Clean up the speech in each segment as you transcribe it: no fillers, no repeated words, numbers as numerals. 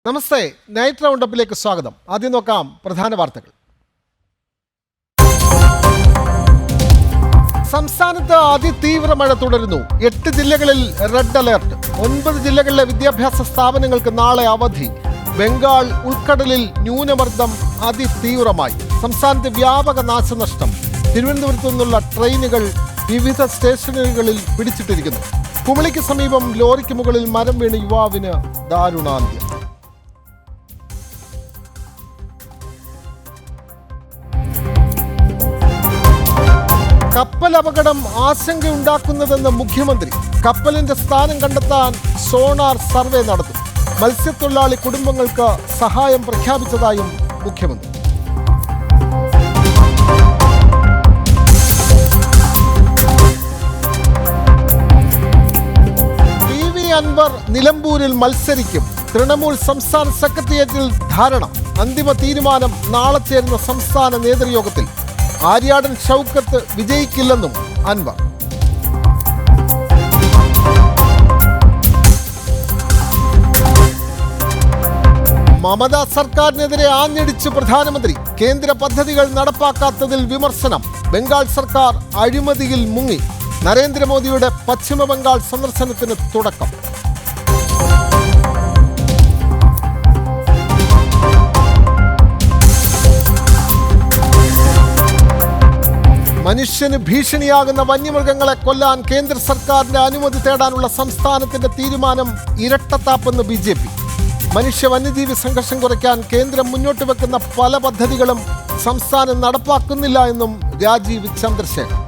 നമസ്തേ, night റൗണ്ടപ്പിലേക്ക് സ്വാഗതം. ആദ്യം നോക്കാം പ്രധാന വാർത്തകൾ. സംസ്ഥാനത്ത് അതിതീവ്ര മഴ തുടരുന്നു. 8 ജില്ലകളിൽ റെഡ് അലേർട്ട്. 9 ജില്ലകളിലെ വിദ്യാഭ്യാസ സ്ഥാപനങ്ങൾക്ക് നാളെ അവധി. ബംഗാൾ ഉൾക്കടലിൽ ന്യൂനമർദ്ദം അതിതീവ്രമായി. സംസ്ഥാനത്ത് വ്യാപക നാശനഷ്ടം. തിരുവനന്തപുരത്തു നിന്നുള്ള ട്രെയിനുകൾ വിവിധ സ്റ്റേഷനുകളിൽ പിടിച്ചിട്ടിരിക്കുന്നു. കുമളിക്ക് സമീപം ലോറിക്ക് മുകളിൽ മരം വീണ് യുവാവിന് ദാരുണാന്ത്യം. കപ്പൽ അപകടം ആശങ്കയുണ്ടാക്കുന്നതെന്ന് മുഖ്യമന്ത്രി. കപ്പലിന്റെ സ്ഥാനം കണ്ടെത്താൻ സോണാർ സർവേ നടത്തും. മത്സ്യത്തൊഴിലാളി കുടുംബങ്ങൾക്ക് സഹായം പ്രഖ്യാപിച്ചതായും മുഖ്യമന്ത്രി. PV അൻവർ നിലമ്പൂരിൽ മത്സരിക്കും. തൃണമൂൽ സംസ്ഥാന സെക്രട്ടേറിയറ്റിൽ ധാരണ. അന്തിമ തീരുമാനം നാളെ ചേരുന്ന സംസ്ഥാന നേതൃയോഗത്തിൽ. ആര്യാടൻ ഷൗക്കത്ത് വിജയിക്കില്ലെന്നും അൻവർ. മമതാ സർക്കാരിനെതിരെ ആഞ്ഞടിച്ച് പ്രധാനമന്ത്രി. കേന്ദ്ര പദ്ധതികൾ നടപ്പാക്കാത്തതിൽ വിമർശനം. ബംഗാൾ സർക്കാർ അഴിമതിയിൽ മുങ്ങി. നരേന്ദ്രമോദിയുടെ പശ്ചിമ ബംഗാൾ സന്ദർശനത്തിന് തുടക്കം. മനുഷ്യന് ഭീഷണിയാകുന്ന വന്യമൃഗങ്ങളെ കൊല്ലാൻ കേന്ദ്ര സർക്കാരിന്റെ അനുമതി തേടാനുള്ള സംസ്ഥാനത്തിന്റെ തീരുമാനം ഇരട്ടത്താപ്പെന്ന് BJP. മനുഷ്യ വന്യജീവി സംഘർഷം കുറയ്ക്കാൻ കേന്ദ്രം മുന്നോട്ട് വെക്കുന്ന പല പദ്ധതികളും സംസ്ഥാനം നടപ്പാക്കുന്നില്ല എന്നും രാജീവ് ചന്ദ്രശേഖർ.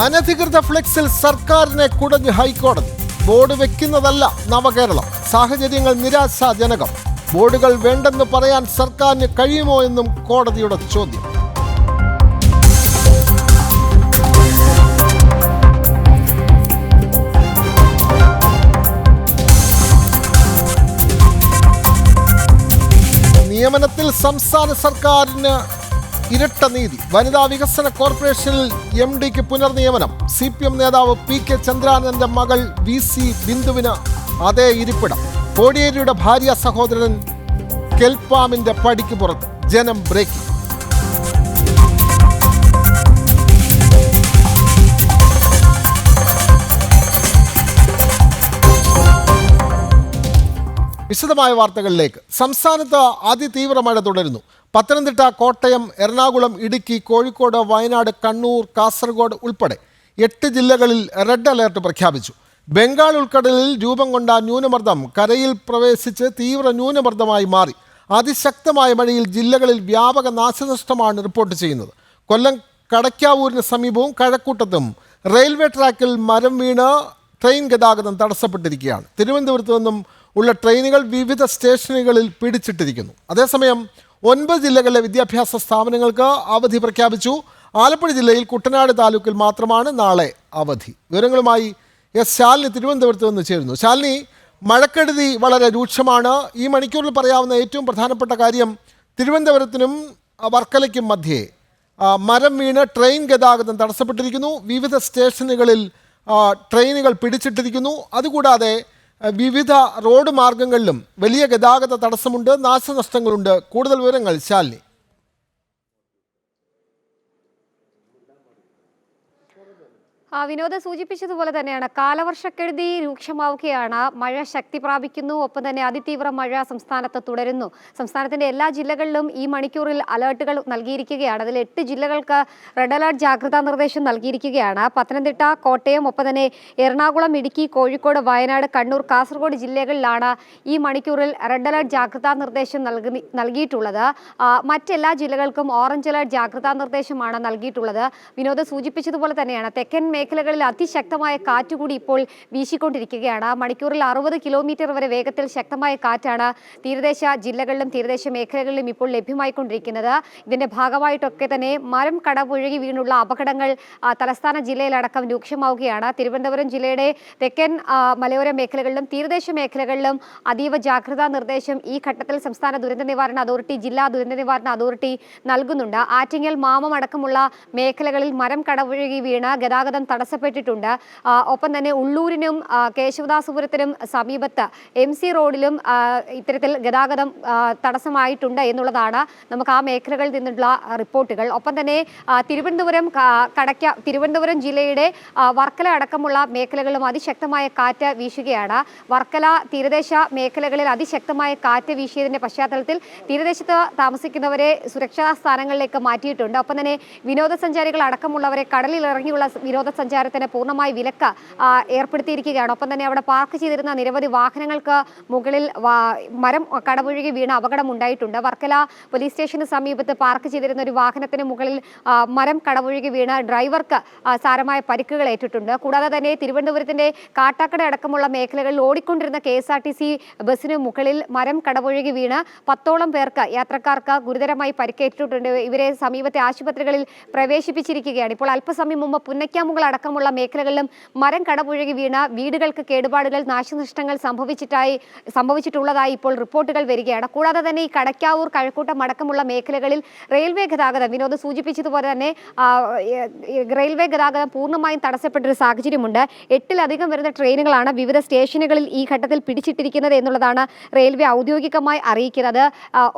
അനധികൃത ഫ്ലെക്സിൽ സർക്കാരിനെ കുടഞ്ഞ് ഹൈക്കോടതി. ബോർഡ് വെക്കുന്നതല്ല നവകേരളം. സാഹചര്യങ്ങൾ നിരാശാജനകം. ബോർഡുകൾ വേണ്ടെന്ന് പറയാൻ സർക്കാരിന് കഴിയുമോ എന്നും കോടതിയുടെ ചോദ്യം. നിയമനത്തിൽ സംസ്ഥാന സർക്കാരിന് ഇരട്ട നീതി. വനിതാ വികസന കോർപ്പറേഷനിൽ MDക്ക് പുനർനിയമനം. CPM നേതാവ് PK ചന്ദ്രാനന്റെ മകൾ VC ബിന്ദുവിന് അതേ ഇരിപ്പിടം. കോടിയേരിയുടെ ഭാര്യ സഹോദരൻ കെൽപാമിന്റെ പടിക്ക് പുറത്ത്. ജനം ബ്രേക്കിംഗ്. വിശദമായ വാർത്തകളിലേക്ക്. സംസ്ഥാനത്ത് അതിതീവ്ര മഴ തുടരുന്നു. പത്തനംതിട്ട, കോട്ടയം, എറണാകുളം, ഇടുക്കി, കോഴിക്കോട്, വയനാട്, കണ്ണൂർ, കാസർഗോഡ് ഉൾപ്പെടെ 8 ജില്ലകളിൽ റെഡ് അലേർട്ട് പ്രഖ്യാപിച്ചു. ബംഗാൾ ഉൾക്കടലിൽ രൂപം കൊണ്ട ന്യൂനമർദ്ദം കരയിൽ പ്രവേശിച്ച് തീവ്ര ന്യൂനമർദ്ദമായി മാറി. അതിശക്തമായ മഴയിൽ ജില്ലകളിൽ വ്യാപക നാശനഷ്ടമാണ് റിപ്പോർട്ട് ചെയ്യുന്നത്. കൊല്ലം കടയ്ക്കാവൂരിന് സമീപവും കഴക്കൂട്ടത്തും റെയിൽവേ ട്രാക്കിൽ മരം വീണ് ട്രെയിൻ ഗതാഗതം തടസ്സപ്പെട്ടിരിക്കുകയാണ്. തിരുവനന്തപുരത്ത് നിന്നും ഉള്ള ട്രെയിനുകൾ വിവിധ സ്റ്റേഷനുകളിൽ പിടിച്ചിട്ടിരിക്കുന്നു. അതേസമയം 9 ജില്ലകളിലെ വിദ്യാഭ്യാസ സ്ഥാപനങ്ങൾക്ക് അവധി പ്രഖ്യാപിച്ചു. ആലപ്പുഴ ജില്ലയിൽ കുട്ടനാട് താലൂക്കിൽ മാത്രമാണ് നാളെ അവധി. വിവരങ്ങളുമായി ശാലിനി തിരുവനന്തപുരത്ത് നിന്ന് ചേരുന്നു. ശാലിനി, മഴക്കെടുതി വളരെ രൂക്ഷമാണ്. ഈ മണിക്കൂറിൽ പറയാവുന്ന ഏറ്റവും പ്രധാനപ്പെട്ട കാര്യം തിരുവനന്തപുരത്തിനും വർക്കലയ്ക്കും മധ്യേ മരം വീണ് ട്രെയിൻ ഗതാഗതം തടസ്സപ്പെട്ടിരിക്കുന്നു. വിവിധ സ്റ്റേഷനുകളിൽ ട്രെയിനുകൾ പിടിച്ചിട്ടിരിക്കുന്നു. അതുകൂടാതെ വിവിധ റോഡ് മാർഗങ്ങളിലും വലിയ ഗതാഗത തടസ്സമുണ്ട്, നാശനഷ്ടങ്ങളുണ്ട്. കൂടുതൽ വിവരങ്ങൾ ശാലിനി. വിനോദ സൂചിപ്പിച്ചതുപോലെ തന്നെയാണ് കാലവർഷക്കെടുതി രൂക്ഷമാവുകയാണ്. മഴ ശക്തി പ്രാപിക്കുന്നു. ഒപ്പം തന്നെ അതിതീവ്ര മഴ സംസ്ഥാനത്ത് തുടരുന്നു. സംസ്ഥാനത്തിന്റെ എല്ലാ ജില്ലകളിലും ഈ മണിക്കൂറിൽ അലേർട്ടുകൾ നൽകിയിരിക്കുകയാണ്. അതിൽ 8 ജില്ലകൾക്ക് റെഡ് അലേർട്ട് ജാഗ്രതാ നിർദ്ദേശം നൽകിയിരിക്കുകയാണ്. പത്തനംതിട്ട, കോട്ടയം, ഒപ്പം തന്നെ എറണാകുളം, ഇടുക്കി, കോഴിക്കോട്, വയനാട്, കണ്ണൂർ, കാസർഗോഡ് ജില്ലകളിലാണ് ഈ മണിക്കൂറിൽ റെഡ് അലേർട്ട് ജാഗ്രതാ നിർദ്ദേശം നൽകിയിട്ടുള്ളത്. മറ്റെല്ലാ ജില്ലകൾക്കും ഓറഞ്ച് അലേർട്ട് ജാഗ്രതാ നിർദ്ദേശമാണ് നൽകിയിട്ടുള്ളത്. വിനോദ സൂചിപ്പിച്ചതുപോലെ തന്നെയാണ് തെക്കൻ മേഖലകളിൽ അതിശക്തമായ കാറ്റുകൂടി ഇപ്പോൾ വീശിക്കൊണ്ടിരിക്കുകയാണ്. മണിക്കൂറിൽ 60 കിലോമീറ്റർ വരെ വേഗത്തിൽ ശക്തമായ കാറ്റാണ് തീരദേശ ജില്ലകളിലും തീരദേശ മേഖലകളിലും ഇപ്പോൾ ലഭ്യമായിക്കൊണ്ടിരിക്കുന്നത്. ഇതിന്റെ ഭാഗമായിട്ടൊക്കെ തന്നെ മരം കടപുഴകി വീണുള്ള അപകടങ്ങൾ തലസ്ഥാന ജില്ലയിലടക്കം രൂക്ഷമാവുകയാണ്. തിരുവനന്തപുരം ജില്ലയുടെ തെക്കൻ മലയോര മേഖലകളിലും തീരദേശ മേഖലകളിലും അതീവ ജാഗ്രതാ നിർദ്ദേശം ഈ ഘട്ടത്തിൽ സംസ്ഥാന ദുരന്ത നിവാരണ അതോറിറ്റി, ജില്ലാ ദുരന്ത നിവാരണ അതോറിറ്റി നൽകുന്നുണ്ട്. ആറ്റിങ്ങൽ, മാമം അടക്കമുള്ള മേഖലകളിൽ മരം കടപുഴകി വീണ് ഗതാഗതം തടസ്സപ്പെട്ടിട്ടുണ്ട്. ഒപ്പം തന്നെ ഉള്ളൂരിനും കേശവദാസപുരത്തിനും സമീപത്ത് MC റോഡിലും ഇത്തരത്തിൽ ഗതാഗതം തടസ്സമായിട്ടുണ്ട് എന്നുള്ളതാണ് നമുക്ക് ആ മേഖലകളിൽ നിന്നുള്ള റിപ്പോർട്ടുകൾ. ഒപ്പം തന്നെ തിരുവനന്തപുരം ജില്ലയുടെ വർക്കല അടക്കമുള്ള മേഖലകളിലും അതിശക്തമായ കാറ്റ് വീശുകയാണ്. വർക്കല തീരദേശ മേഖലകളിൽ അതിശക്തമായ കാറ്റ് വീശിയതിന്റെ പശ്ചാത്തലത്തിൽ തീരദേശത്ത് താമസിക്കുന്നവരെ സുരക്ഷാ സ്ഥാനങ്ങളിലേക്ക് മാറ്റിയിട്ടുണ്ട്. ഒപ്പം തന്നെ വിനോദസഞ്ചാരികൾ അടക്കമുള്ളവരെ കടലിൽ ഇറങ്ങിയുള്ള വിനോദസഞ്ചാരത്തിന് പൂർണ്ണമായി വിലക്ക് ഏർപ്പെടുത്തിയിരിക്കുകയാണ്. ഒപ്പം തന്നെ അവിടെ പാർക്ക് ചെയ്തിരുന്ന നിരവധി വാഹനങ്ങൾക്ക് മുകളിൽ മരം കടപുഴകി വീണ അപകടം ഉണ്ടായിട്ടുണ്ട്. വർക്കല പോലീസ് സ്റ്റേഷന് സമീപത്ത് പാർക്ക് ചെയ്തിരുന്ന ഒരു വാഹനത്തിന് മുകളിൽ മരം കടപുഴകി വീണ് ഡ്രൈവർക്ക് സാരമായ പരിക്കുകൾ ഏറ്റിട്ടുണ്ട്. കൂടാതെ തന്നെ തിരുവനന്തപുരത്തിന്റെ കാട്ടാക്കട അടക്കമുള്ള മേഖലകളിൽ ഓടിക്കൊണ്ടിരുന്ന KSRTC ബസ്സിന് മുകളിൽ മരം കടപുഴകി വീണ് 10ഓളം പേർക്ക്, യാത്രക്കാർക്ക് ഗുരുതരമായി പരിക്കേറ്റിട്ടുണ്ട്. ഇവരെ സമീപത്തെ ആശുപത്രികളിൽ പ്രവേശിപ്പിച്ചിരിക്കുകയാണ്. ഇപ്പോൾ അല്പസമയം മുമ്പ് പുന്നയ്ക്കാമുകൾ അടക്കമുള്ള മേഖലകളിലും മരം കടപുഴകി വീണ വീടുകൾക്ക് കേടുപാടുകൾ, നാശനഷ്ടങ്ങൾ സംഭവിച്ചിട്ടുള്ളതായി ഇപ്പോൾ റിപ്പോർട്ടുകൾ വരികയാണ്. കൂടാതെ തന്നെ ഈ കടയ്ക്കാവൂർ, കഴക്കൂട്ടം അടക്കമുള്ള മേഖലകളിൽ റെയിൽവേ ഗതാഗതം, വിനോദ് സൂചിപ്പിച്ചതുപോലെ തന്നെ റെയിൽവേ ഗതാഗതം പൂർണ്ണമായും തടസ്സപ്പെട്ടൊരു സാഹചര്യമുണ്ട്. 8ലധികം വരുന്ന ട്രെയിനുകളാണ് വിവിധ സ്റ്റേഷനുകളിൽ ഈ ഘട്ടത്തിൽ പിടിച്ചിട്ടിരിക്കുന്നത് എന്നുള്ളതാണ് റെയിൽവേ ഔദ്യോഗികമായി അറിയിക്കുന്നത്.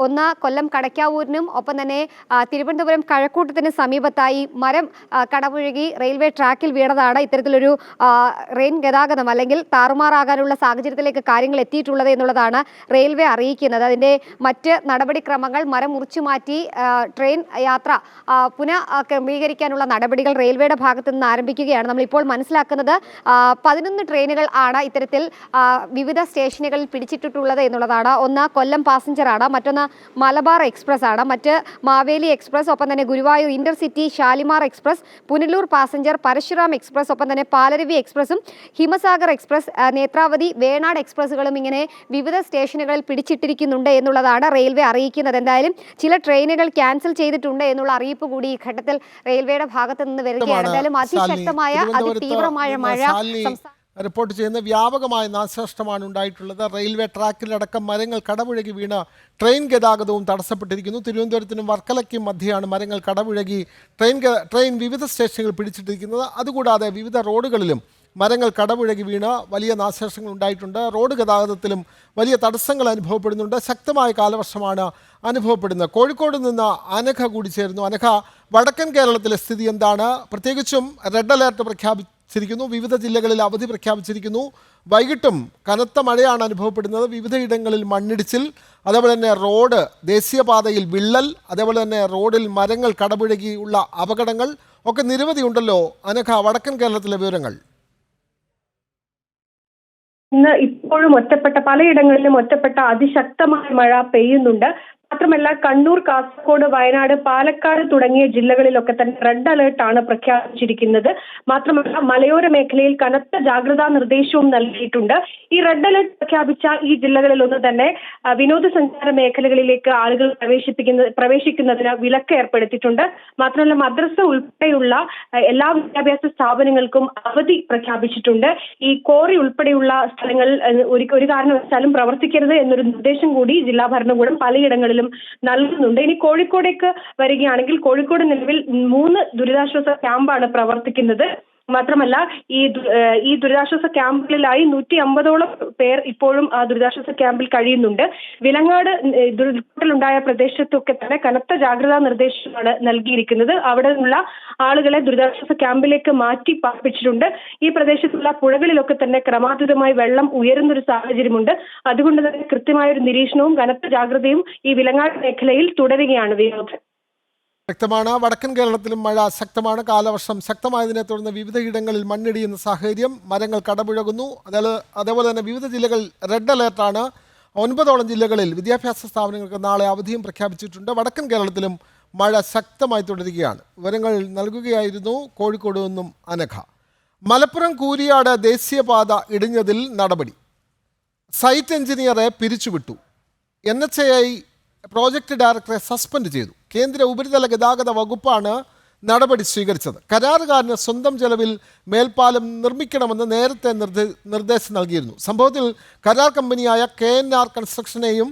ഒന്ന് കൊല്ലം കടയ്ക്കാവൂരിനും ഒപ്പം തന്നെ തിരുവനന്തപുരം കഴക്കൂട്ടത്തിന് സമീപത്തായി മരം കടപുഴകി റെയിൽവേ ട്രാക്കിൽ വീണതാണ് ഇത്തരത്തിലൊരു ട്രെയിൻ ഗതാഗതം അല്ലെങ്കിൽ താറുമാറാകാനുള്ള സാഹചര്യത്തിലേക്ക് കാര്യങ്ങൾ എത്തിയിട്ടുള്ളത് എന്നുള്ളതാണ് റെയിൽവേ അറിയിക്കുന്നത്. അതിൻ്റെ മറ്റ് നടപടിക്രമങ്ങൾ, മരം മുറിച്ചു മാറ്റി ട്രെയിൻ യാത്ര പുനഃക്രമീകരിക്കാനുള്ള നടപടികൾ റെയിൽവേയുടെ ഭാഗത്തു നിന്ന് ആരംഭിക്കുകയാണ്. നമ്മളിപ്പോൾ മനസ്സിലാക്കുന്നത് 11 ട്രെയിനുകൾ ആണ് ഇത്തരത്തിൽ വിവിധ സ്റ്റേഷനുകളിൽ പിടിച്ചിട്ടിട്ടുള്ളത് എന്നുള്ളതാണ്. ഒന്ന് കൊല്ലം പാസഞ്ചർ ആണ്, മറ്റൊന്ന് മലബാർ എക്സ്പ്രസ് ആണ്, മറ്റ് മാവേലി എക്സ്പ്രസ്, ഒപ്പം തന്നെ Guruvayur intercity, Shalimar express, Punalur passenger, Parashuram express, ഒപ്പം തന്നെ പാലരുവി എക്സ്പ്രസും ഹിമസാഗർ എക്സ്പ്രസ്, നേത്രാവതി, വേണാട് എക്സ്പ്രസുകളും ഇങ്ങനെ വിവിധ സ്റ്റേഷനുകളിൽ പിടിച്ചിട്ടിരിക്കുന്നുണ്ട് എന്നുള്ളതാണ് റെയിൽവേ അറിയിക്കുന്നത്. എന്തായാലും ചില ട്രെയിനുകൾ ക്യാൻസൽ ചെയ്തിട്ടുണ്ട് എന്നുള്ള അറിയിപ്പ് കൂടി ഈ ഘട്ടത്തിൽ റെയിൽവേയുടെ ഭാഗത്ത് നിന്ന് വരികയാണ്. എന്തായാലും അതിശക്തമായ അതിതീവ്രമായ മഴ റിപ്പോർട്ട് ചെയ്യുന്ന വ്യാപകമായ നാശനഷ്ടമാണ് ഉണ്ടായിട്ടുള്ളത്. റെയിൽവേ ട്രാക്കിലടക്കം മരങ്ങൾ കടപുഴകി വീണ് ട്രെയിൻ ഗതാഗതവും തടസ്സപ്പെട്ടിരിക്കുന്നു. തിരുവനന്തപുരത്തിനും വർക്കലയ്ക്കും മധ്യയാണ് മരങ്ങൾ കടപുഴകി ട്രെയിൻ വിവിധ സ്റ്റേഷനുകൾ പിടിച്ചിട്ടിരിക്കുന്നത്. അതുകൂടാതെ വിവിധ റോഡുകളിലും മരങ്ങൾ കടപുഴകി വീണ് വലിയ നാശനഷ്ടങ്ങൾ ഉണ്ടായിട്ടുണ്ട്. റോഡ് ഗതാഗതത്തിലും വലിയ തടസ്സങ്ങൾ അനുഭവപ്പെടുന്നുണ്ട്. ശക്തമായ കാലവർഷമാണ് അനുഭവപ്പെടുന്നത്. കോഴിക്കോട് നിന്ന് അനഘ കൂടി ചേരുന്നു. അനഘ, വടക്കൻ കേരളത്തിലെ സ്ഥിതി എന്താണ്? പ്രത്യേകിച്ചും റെഡ് അലേർട്ട് പ്രഖ്യാപിച്ചിരിക്കുന്നു, വിവിധ ജില്ലകളിൽ അവധി പ്രഖ്യാപിച്ചിരിക്കുന്നു. വൈകിട്ടും കനത്ത മഴയാണ് അനുഭവപ്പെടുന്നത്. വിവിധയിടങ്ങളിൽ മണ്ണിടിച്ചിൽ, അതേപോലെ തന്നെ റോഡ്, ദേശീയപാതയിൽ വിള്ളൽ, അതേപോലെ തന്നെ റോഡിൽ മരങ്ങൾ കടപുഴകിയുള്ള അപകടങ്ങൾ ഒക്കെ നിരവധി ഉണ്ടല്ലോ. അനഘ, വടക്കൻ കേരളത്തിലെ വിവരങ്ങൾ. ഇന്ന് ഇപ്പോഴും പലയിടങ്ങളിലും ഒറ്റപ്പെട്ട അതിശക്തമായ മഴ പെയ്യുന്നുണ്ട്. മാത്രമല്ല കണ്ണൂർ, കാസർഗോഡ്, വയനാട്, പാലക്കാട് തുടങ്ങിയ ജില്ലകളിലൊക്കെ തന്നെ റെഡ് അലേർട്ടാണ് പ്രഖ്യാപിച്ചിരിക്കുന്നത്. മാത്രമല്ല മലയോര മേഖലയിൽ കനത്ത ജാഗ്രതാ നിർദ്ദേശവും നൽകിയിട്ടുണ്ട്. ഈ റെഡ് അലേർട്ട് പ്രഖ്യാപിച്ച ഈ ജില്ലകളിലൊന്നും തന്നെ വിനോദസഞ്ചാര മേഖലകളിലേക്ക് ആളുകൾ പ്രവേശിക്കുന്നതിന് വിലക്ക് ഏർപ്പെടുത്തിയിട്ടുണ്ട്. മാത്രമല്ല മദ്രസ ഉൾപ്പെടെയുള്ള എല്ലാ വിദ്യാഭ്യാസ സ്ഥാപനങ്ങൾക്കും അവധി പ്രഖ്യാപിച്ചിട്ടുണ്ട്. ഈ കോറി ഉൾപ്പെടെയുള്ള സ്ഥലങ്ങൾ ഒരു കാരണവശാലും പ്രവർത്തിക്കരുത് എന്നൊരു നിർദ്ദേശം കൂടി ജില്ലാ ഭരണകൂടം പലയിടങ്ങളിലും നൽകുന്നുണ്ട്. ഇനി കോഴിക്കോടേക്ക് വരികയാണെങ്കിൽ കോഴിക്കോട് നിലവിൽ 3 ദുരിതാശ്വാസ ക്യാമ്പാണ് പ്രവർത്തിക്കുന്നത്. മാത്രമല്ല ഈ ദുരിതാശ്വാസ ക്യാമ്പുകളിലായി 150ഓളം പേർ ഇപ്പോഴും ദുരിതാശ്വാസ ക്യാമ്പിൽ കഴിയുന്നുണ്ട്. വിലങ്ങാട് ഉരുൾപൊട്ടലുണ്ടായ പ്രദേശത്തൊക്കെ തന്നെ കനത്ത ജാഗ്രതാ നിർദ്ദേശമാണ് നൽകിയിരിക്കുന്നത്. അവിടെ നിന്നുള്ള ആളുകളെ ദുരിതാശ്വാസ ക്യാമ്പിലേക്ക് മാറ്റി പാർപ്പിച്ചിട്ടുണ്ട്. ഈ പ്രദേശത്തുള്ള പുഴകളിലൊക്കെ തന്നെ ക്രമാതീതമായി വെള്ളം ഉയരുന്നൊരു സാഹചര്യമുണ്ട്. അതുകൊണ്ട് തന്നെ കൃത്യമായ ഒരു നിരീക്ഷണവും കനത്ത ജാഗ്രതയും ഈ വിലങ്ങാട് മേഖലയിൽ തുടരുകയാണ്. വിനോദ്, ശക്തമാണ്. വടക്കൻ കേരളത്തിലും മഴ ശക്തമാണ്. കാലവർഷം ശക്തമായതിനെ തുടർന്ന് വിവിധയിടങ്ങളിൽ മണ്ണിടിയുന്ന സാഹചര്യം, മരങ്ങൾ കടപുഴകുന്നു. അതേപോലെ തന്നെ വിവിധ ജില്ലകൾ റെഡ് അലേർട്ടാണ്. 9ഓളം ജില്ലകളിൽ വിദ്യാഭ്യാസ സ്ഥാപനങ്ങൾക്ക് നാളെ അവധിയും പ്രഖ്യാപിച്ചിട്ടുണ്ട്. വടക്കൻ കേരളത്തിലും മഴ ശക്തമായി തുടരുകയാണ്. വിവരങ്ങൾ നൽകുകയായിരുന്നു കോഴിക്കോട് നിന്നും അനഘ. മലപ്പുറം കൂരിയാട് ദേശീയപാത ഇടിഞ്ഞതിൽ നടപടി. സൈറ്റ് എഞ്ചിനീയറെ പിരിച്ചുവിട്ടു. NHAI പ്രോജക്റ്റ് ഡയറക്ടറെ സസ്പെൻഡ് ചെയ്തു. കേന്ദ്ര ഉപരിതല ഗതാഗത വകുപ്പാണ് നടപടി സ്വീകരിച്ചത്. കരാറുകാരന് സ്വന്തം ചെലവിൽ മേൽപ്പാലം നിർമ്മിക്കണമെന്ന് നേരത്തെ നിർദ്ദേശം നൽകിയിരുന്നു. സംഭവത്തിൽ കരാർ കമ്പനിയായ KNR കൺസ്ട്രക്ഷനെയും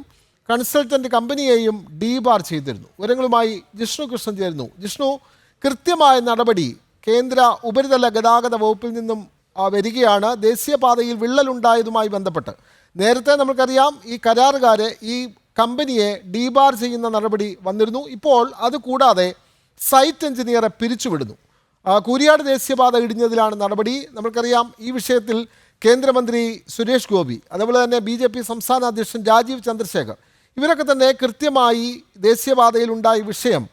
കൺസൾട്ടന്റ് കമ്പനിയെയും ഡീബാർ ചെയ്തിരുന്നു. വിവരങ്ങളുമായി ജിഷ്ണു കൃഷ്ണൻ ചേരുന്നു. ജിഷ്ണു, കൃത്യമായ നടപടി കേന്ദ്ര ഉപരിതല ഗതാഗത വകുപ്പിൽ നിന്നും വരികയാണ്. ദേശീയപാതയിൽ വിള്ളലുണ്ടായതുമായി ബന്ധപ്പെട്ട് നേരത്തെ നമുക്കറിയാം ഈ കരാറുകാരെ, ഈ കമ്പനിയെ ഡീബാർ ചെയ്യുന്ന നടപടി വന്നിരുന്നു. ഇപ്പോൾ അതുകൂടാതെ സൈറ്റ് എഞ്ചിനീയറെ പിരിച്ചുവിടുന്നു. കൂരിയാട് ദേശീയപാത ഇടിഞ്ഞതിലാണ് നടപടി. നമുക്കറിയാം ഈ വിഷയത്തിൽ കേന്ദ്രമന്ത്രി സുരേഷ് ഗോപി, അതുപോലെ തന്നെ BJP സംസ്ഥാന അധ്യക്ഷൻ രാജീവ് ചന്ദ്രശേഖർ, ഇവരൊക്കെ തന്നെ കൃത്യമായി ദേശീയപാതയിൽ ഉണ്ടായ വിഷയം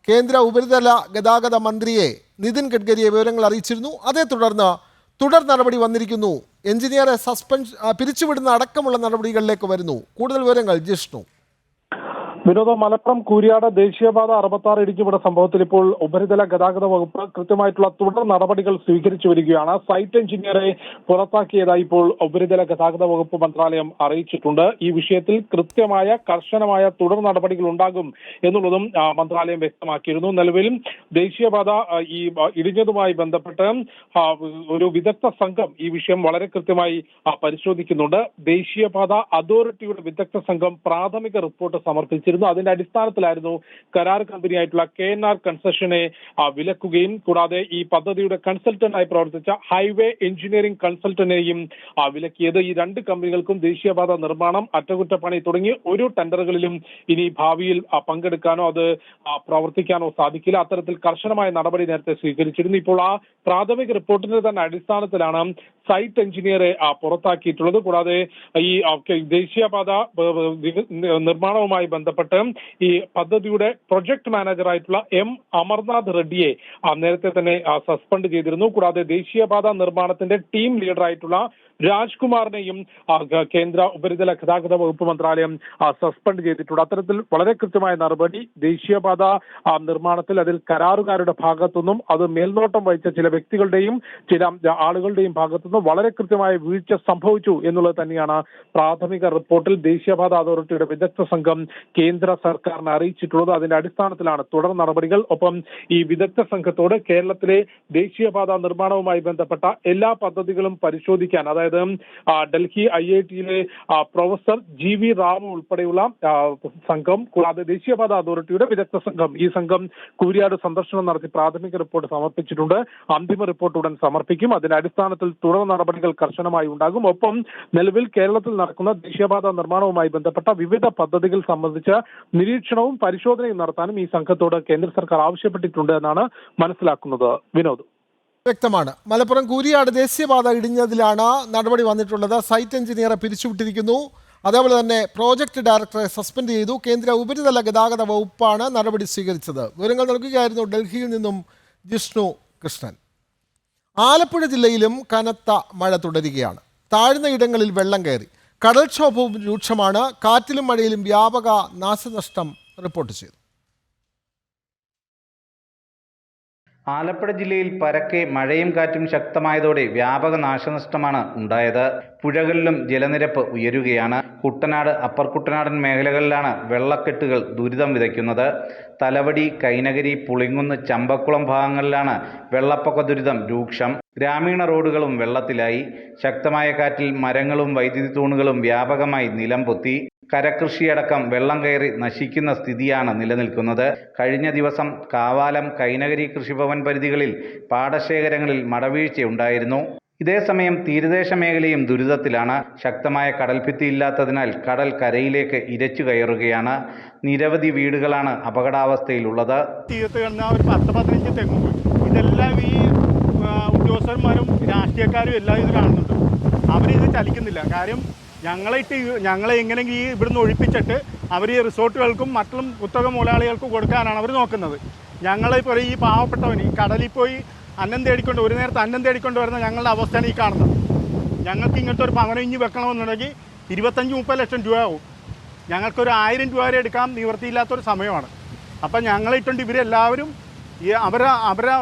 കേന്ദ്ര ഉപരിതല ഗതാഗത മന്ത്രിയെ നിതിൻ ഗഡ്കരിയെ വിവരങ്ങൾ അറിയിച്ചിരുന്നു. അതേ തുടർന്ന് തുടർ നടപടി വന്നിരിക്കുന്നു. എഞ്ചിനീയറെ പിരിച്ചുവിടുന്ന അടക്കമുള്ള നടപടികളിലേക്ക് വരുന്നു. കൂടുതൽ വിവരങ്ങൾ ജിഷ്ണു. വിനോദ, മലപ്പുറം കൂരിയാട് ദേശീയപാത 66 ഇടിഞ്ഞുവിട സംഭവത്തിൽ ഇപ്പോൾ ഉപരിതല ഗതാഗത വകുപ്പ് കൃത്യമായിട്ടുള്ള തുടർ നടപടികൾ സ്വീകരിച്ചു വരികയാണ്. സൈറ്റ് എഞ്ചിനീയറെ പുറത്താക്കിയതായി ഇപ്പോൾ ഉപരിതല ഗതാഗത വകുപ്പ് മന്ത്രാലയം അറിയിച്ചിട്ടുണ്ട്. ഈ വിഷയത്തിൽ കൃത്യമായ കർശനമായ തുടർ നടപടികൾ ഉണ്ടാകും എന്നുള്ളതും മന്ത്രാലയം വ്യക്തമാക്കിയിരുന്നു. നിലവിൽ ദേശീയപാത ഈ ഇടിഞ്ഞതുമായി ബന്ധപ്പെട്ട് ഒരു വിദഗ്ധ സംഘം ഈ വിഷയം വളരെ കൃത്യമായി പരിശോധിക്കുന്നുണ്ട്. ദേശീയപാത അതോറിറ്റിയുടെ വിദഗ്ധ സംഘം പ്രാഥമിക റിപ്പോർട്ട് സമർപ്പിച്ചിരുന്നു. അതിന്റെ അടിസ്ഥാനത്തിലായിരുന്നു കരാർ കമ്പനിയായിട്ടുള്ള KNR കൺസ്ട്രക്ഷനെ വിലക്കുകയും കൂടാതെ ഈ പദ്ധതിയുടെ കൺസൾട്ടന്റായി പ്രവർത്തിച്ച ഹൈവേ എഞ്ചിനീയറിംഗ് കൺസൾട്ടന്റിനെയും വിലക്കിയത്. ഈ രണ്ട് കമ്പനികൾക്കും ദേശീയപാത നിർമ്മാണം, അറ്റകുറ്റപ്പണി തുടങ്ങി ഒരു ടെൻഡറുകളിലും ഇനി ഭാവിയിൽ പങ്കെടുക്കാനോ അത് പ്രവർത്തിക്കാനോ സാധിക്കില്ല. അത്തരത്തിൽ കർശനമായ നടപടി നേരത്തെ സ്വീകരിച്ചിരുന്നു. ഇപ്പോൾ ആ പ്രാഥമിക റിപ്പോർട്ടിന്റെ തന്നെ അടിസ്ഥാനത്തിലാണ് സൈറ്റ് എഞ്ചിനീയറെ പുറത്താക്കിയിട്ടുള്ളത്. കൂടാതെ ഈ ദേശീയപാത നിർമ്മാണവുമായി ബന്ധപ്പെട്ട് ഈ പദ്ധതിയുടെ പ്രൊജക്ട് മാനേജറായിട്ടുള്ള അമർനാഥ് റെഡ്ഡിയെ നേരത്തെ തന്നെ സസ്പെൻഡ് ചെയ്തിരുന്നു. കൂടാതെ ദേശീയപാത നിർമ്മാണത്തിന്റെ ടീം ലീഡറായിട്ടുള്ള രാജ്കുമാറിനെയും കേന്ദ്ര ഉപരിതല ഗതാഗത വകുപ്പ് മന്ത്രാലയം സസ്പെൻഡ് ചെയ്തിട്ടുണ്ട്. അത്തരത്തിൽ വളരെ കൃത്യമായ നടപടി ദേശീയപാത നിർമ്മാണത്തിൽ അതിൽ കരാറുകാരുടെ ഭാഗത്തുനിന്നും അത് മേൽനോട്ടം വഹിച്ച ചില വ്യക്തികളുടെയും ചില ആളുകളുടെയും ഭാഗത്തുനിന്നും വളരെ കൃത്യമായ വീഴ്ച സംഭവിച്ചു എന്നുള്ളത് തന്നെയാണ് പ്രാഥമിക റിപ്പോർട്ടിൽ ദേശീയപാത അതോറിറ്റിയുടെ വിദഗ്ധ സംഘം കേന്ദ്ര സർക്കാരിനെ അറിയിച്ചിട്ടുള്ളത്. അതിന്റെ അടിസ്ഥാനത്തിലാണ് തുടർ നടപടികൾ. ഒപ്പം ഈ വിദഗ്ധ സംഘത്തോട് കേരളത്തിലെ ദേശീയപാത നിർമ്മാണവുമായി ബന്ധപ്പെട്ട എല്ലാ പദ്ധതികളും പരിശോധിക്കാൻ, അതായത് ഡൽഹി IIT-യിലെ പ്രൊഫസർ GV റാവു ഉൾപ്പെടെയുള്ള സംഘം, കൂടാതെ ദേശീയപാത അതോറിറ്റിയുടെ വിദഗ്ധ സംഘം, ഈ സംഘം കൂരിയാട് സന്ദർശനം നടത്തി പ്രാഥമിക റിപ്പോർട്ട് സമർപ്പിച്ചിട്ടുണ്ട്. അന്തിമ റിപ്പോർട്ട് ഉടൻ സമർപ്പിക്കും. അതിന്റെ അടിസ്ഥാനത്തിൽ തുടർ നടപടികൾ കർശനമായി ഉണ്ടാകും. ഒപ്പം നിലവിൽ കേരളത്തിൽ നടക്കുന്ന ദേശീയപാത നിർമ്മാണവുമായി ബന്ധപ്പെട്ട വിവിധ പദ്ധതികൾ സംബന്ധിച്ച് നിരീക്ഷണവും പരിശോധനയും നടത്താനും ഈ സംഘത്തോട് കേന്ദ്ര സർക്കാർ ആവശ്യപ്പെട്ടിട്ടുണ്ട് എന്നാണ് മനസ്സിലാക്കുന്നത്. വിനോദ്. വ്യക്തമാണ്. മലപ്പുറം കൂരിയാട് ദേശീയപാത ഇടിഞ്ഞതിലാണ് നടപടി വന്നിട്ടുള്ളത്. സൈറ്റ് എഞ്ചിനീയറെ പിരിച്ചുവിട്ടിരിക്കുന്നു. അതേപോലെ തന്നെ പ്രോജക്റ്റ് ഡയറക്ടറെ സസ്പെൻഡ് ചെയ്തു. കേന്ദ്ര ഉപരിതല ഗതാഗത വകുപ്പാണ് നടപടി സ്വീകരിച്ചത്. വിവരങ്ങൾ നൽകുകയായിരുന്നു ഡൽഹിയിൽ നിന്നും ജിഷ്ണു കൃഷ്ണൻ. ആലപ്പുഴ ജില്ലയിലും കനത്ത മഴ തുടരുകയാണ്. താഴ്ന്ന ഇടങ്ങളിൽ വെള്ളം കയറി. കടൽക്ഷോഭവും രൂക്ഷമാണ്. കാറ്റിലും മഴയിലും വ്യാപക നാശനഷ്ടം റിപ്പോർട്ട് ചെയ്തു. ആലപ്പുഴ ജില്ലയിൽ പരക്കെ മഴയും കാറ്റും ശക്തമായതോടെ വ്യാപക നാശനഷ്ടമാണ് ഉണ്ടായത്. പുഴകളിലും ജലനിരപ്പ് ഉയരുകയാണ്. കുട്ടനാട്, അപ്പർ കുട്ടനാടൻ മേഖലകളിലാണ് വെള്ളക്കെട്ടുകൾ ദുരിതം വിതയ്ക്കുന്നത്. തലവടി, കൈനകരി, പുളിങ്കുന്ന്, ചമ്പക്കുളം ഭാഗങ്ങളിലാണ് വെള്ളപ്പൊക്ക ദുരിതം രൂക്ഷം. ഗ്രാമീണ റോഡുകളും വെള്ളത്തിലായി. ശക്തമായ കാറ്റിൽ മരങ്ങളും വൈദ്യുതി തൂണുകളും വ്യാപകമായി നിലം പൊത്തി. കരകൃഷിയടക്കം വെള്ളം കയറി നശിക്കുന്ന സ്ഥിതിയാണ് നിലനിൽക്കുന്നത്. കഴിഞ്ഞ ദിവസം കാവാലം, കൈനകരി കൃഷിഭവൻ പരിധികളിൽ പാടശേഖരങ്ങളിൽ മടവീഴ്ചയുണ്ടായിരുന്നു. ഇതേസമയം തീരദേശ മേഖലയും ദുരിതത്തിലാണ്. ശക്തമായ കടൽഭിത്തി ഇല്ലാത്തതിനാൽ കടൽ കരയിലേക്ക് ഇരച്ചു കയറുകയാണ്. നിരവധി വീടുകളാണ് അപകടാവസ്ഥയിലുള്ളത്. തീരത്ത് കിടന്ന ഒരു 10-15 തെങ്ങും ഇതെല്ലാം ഈ ഉദ്യോഗസ്ഥന്മാരും രാഷ്ട്രീയക്കാരും എല്ലാം ഇത് കാണുന്നുണ്ട്. അവരിത് ചലിക്കുന്നില്ല. കാര്യം ഞങ്ങളെ എങ്ങനെയെങ്കിലും ഈ ഇവിടുന്ന് ഒഴിപ്പിച്ചിട്ട് അവർ ഈ റിസോർട്ടുകൾക്കും മറ്റും കുത്തക മുതലാളികൾക്കും കൊടുക്കാനാണ് അവർ നോക്കുന്നത്. ഞങ്ങളിപ്പോൾ ഈ പാവപ്പെട്ടവൻ ഈ കടലിൽ പോയി അന്നം തേടിക്കൊണ്ട്, ഒരു നേരത്തെ അന്നം തേടിക്കൊണ്ട് വരുന്ന ഞങ്ങളുടെ അവസ്ഥയാണ് ഈ കാണുന്നത്. ഞങ്ങൾക്ക് ഇങ്ങനത്തെ ഒരു ഭവനം ഇഞ്ഞ് വെക്കണമെന്നുണ്ടെങ്കിൽ 25-30 ലക്ഷം രൂപയാവും. ഞങ്ങൾക്കൊരു 1000 രൂപ വരെ എടുക്കാൻ നിവൃത്തിയില്ലാത്തൊരു സമയമാണ്. അപ്പം ഞങ്ങളിട്ടുണ്ട് ഇവരെല്ലാവരും അവരെ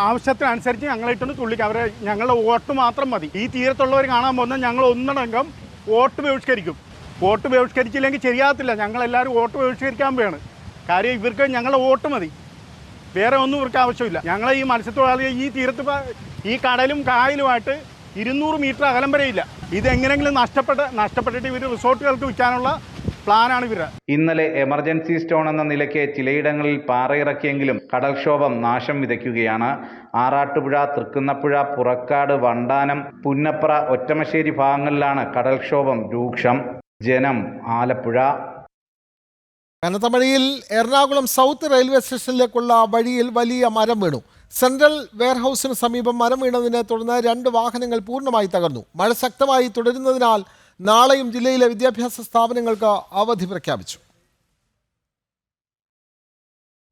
ആവശ്യത്തിനനുസരിച്ച് ഞങ്ങളിട്ടൊന്ന് തുള്ളിക്കും. ഞങ്ങളുടെ വോട്ട് മാത്രം മതി. ഈ തീരത്തുള്ളവർ കാണാൻ പോകുന്നത് ഞങ്ങൾ ഒന്നടങ്കം വോട്ട് ബഹിഷ്കരിക്കും. വോട്ട് ബഹിഷ്കരിച്ചില്ലെങ്കിൽ ശരിയാകത്തില്ല. ഞങ്ങളെല്ലാവരും വോട്ട് ബഹിഷ്കരിക്കാൻ വേണം. കാര്യം ഇവർക്ക് ഞങ്ങളുടെ വോട്ട് മതി, വേറെ ഒന്നും ഇവർക്ക് ആവശ്യമില്ല. ഞങ്ങളെ ഈ മത്സ്യത്തൊഴിലാളികൾ ഈ തീരത്ത് ഈ കടലും കായലുമായിട്ട് 200 മീറ്റർ അകലം വരെയില്ല. ഇതെങ്ങനെയെങ്കിലും നഷ്ടപ്പെട്ടിട്ട് ഇവർ റിസോർട്ടുകൾക്ക് വിൽക്കാനുള്ള പ്ലാനാണ് ഇവർ. ഇന്നലെ എമർജൻസി സ്റ്റോൺ എന്ന നിലയ്ക്ക് ചിലയിടങ്ങളിൽ പാറയിറക്കിയെങ്കിലും കടൽക്ഷോഭം നാശം വിതയ്ക്കുകയാണ്. ആറാട്ടുപുഴ, തൃക്കുന്നപ്പുഴ, പുറക്കാട്, വണ്ടാനം, പുന്നപ്ര, ഒറ്റമശ്ശേരി ഭാഗങ്ങളിലാണ് കടൽക്ഷോഭം രൂക്ഷം. ജനം, ആലപ്പുഴ. കനത്ത മഴയിൽ എറണാകുളം സൗത്ത് റെയിൽവേ സ്റ്റേഷനിലേക്കുള്ള വഴിയിൽ വലിയ മരം വീണു. സെൻട്രൽ വെയർഹൌസിന് സമീപം മരം വീണതിനെ തുടർന്ന് 2 വാഹനങ്ങൾ പൂർണ്ണമായി തകർന്നു. മഴ ശക്തമായി തുടരുന്നതിനാൽ നാളെയും ജില്ലയിലെ വിദ്യാഭ്യാസ സ്ഥാപനങ്ങൾക്ക് അവധി പ്രഖ്യാപിച്ചു.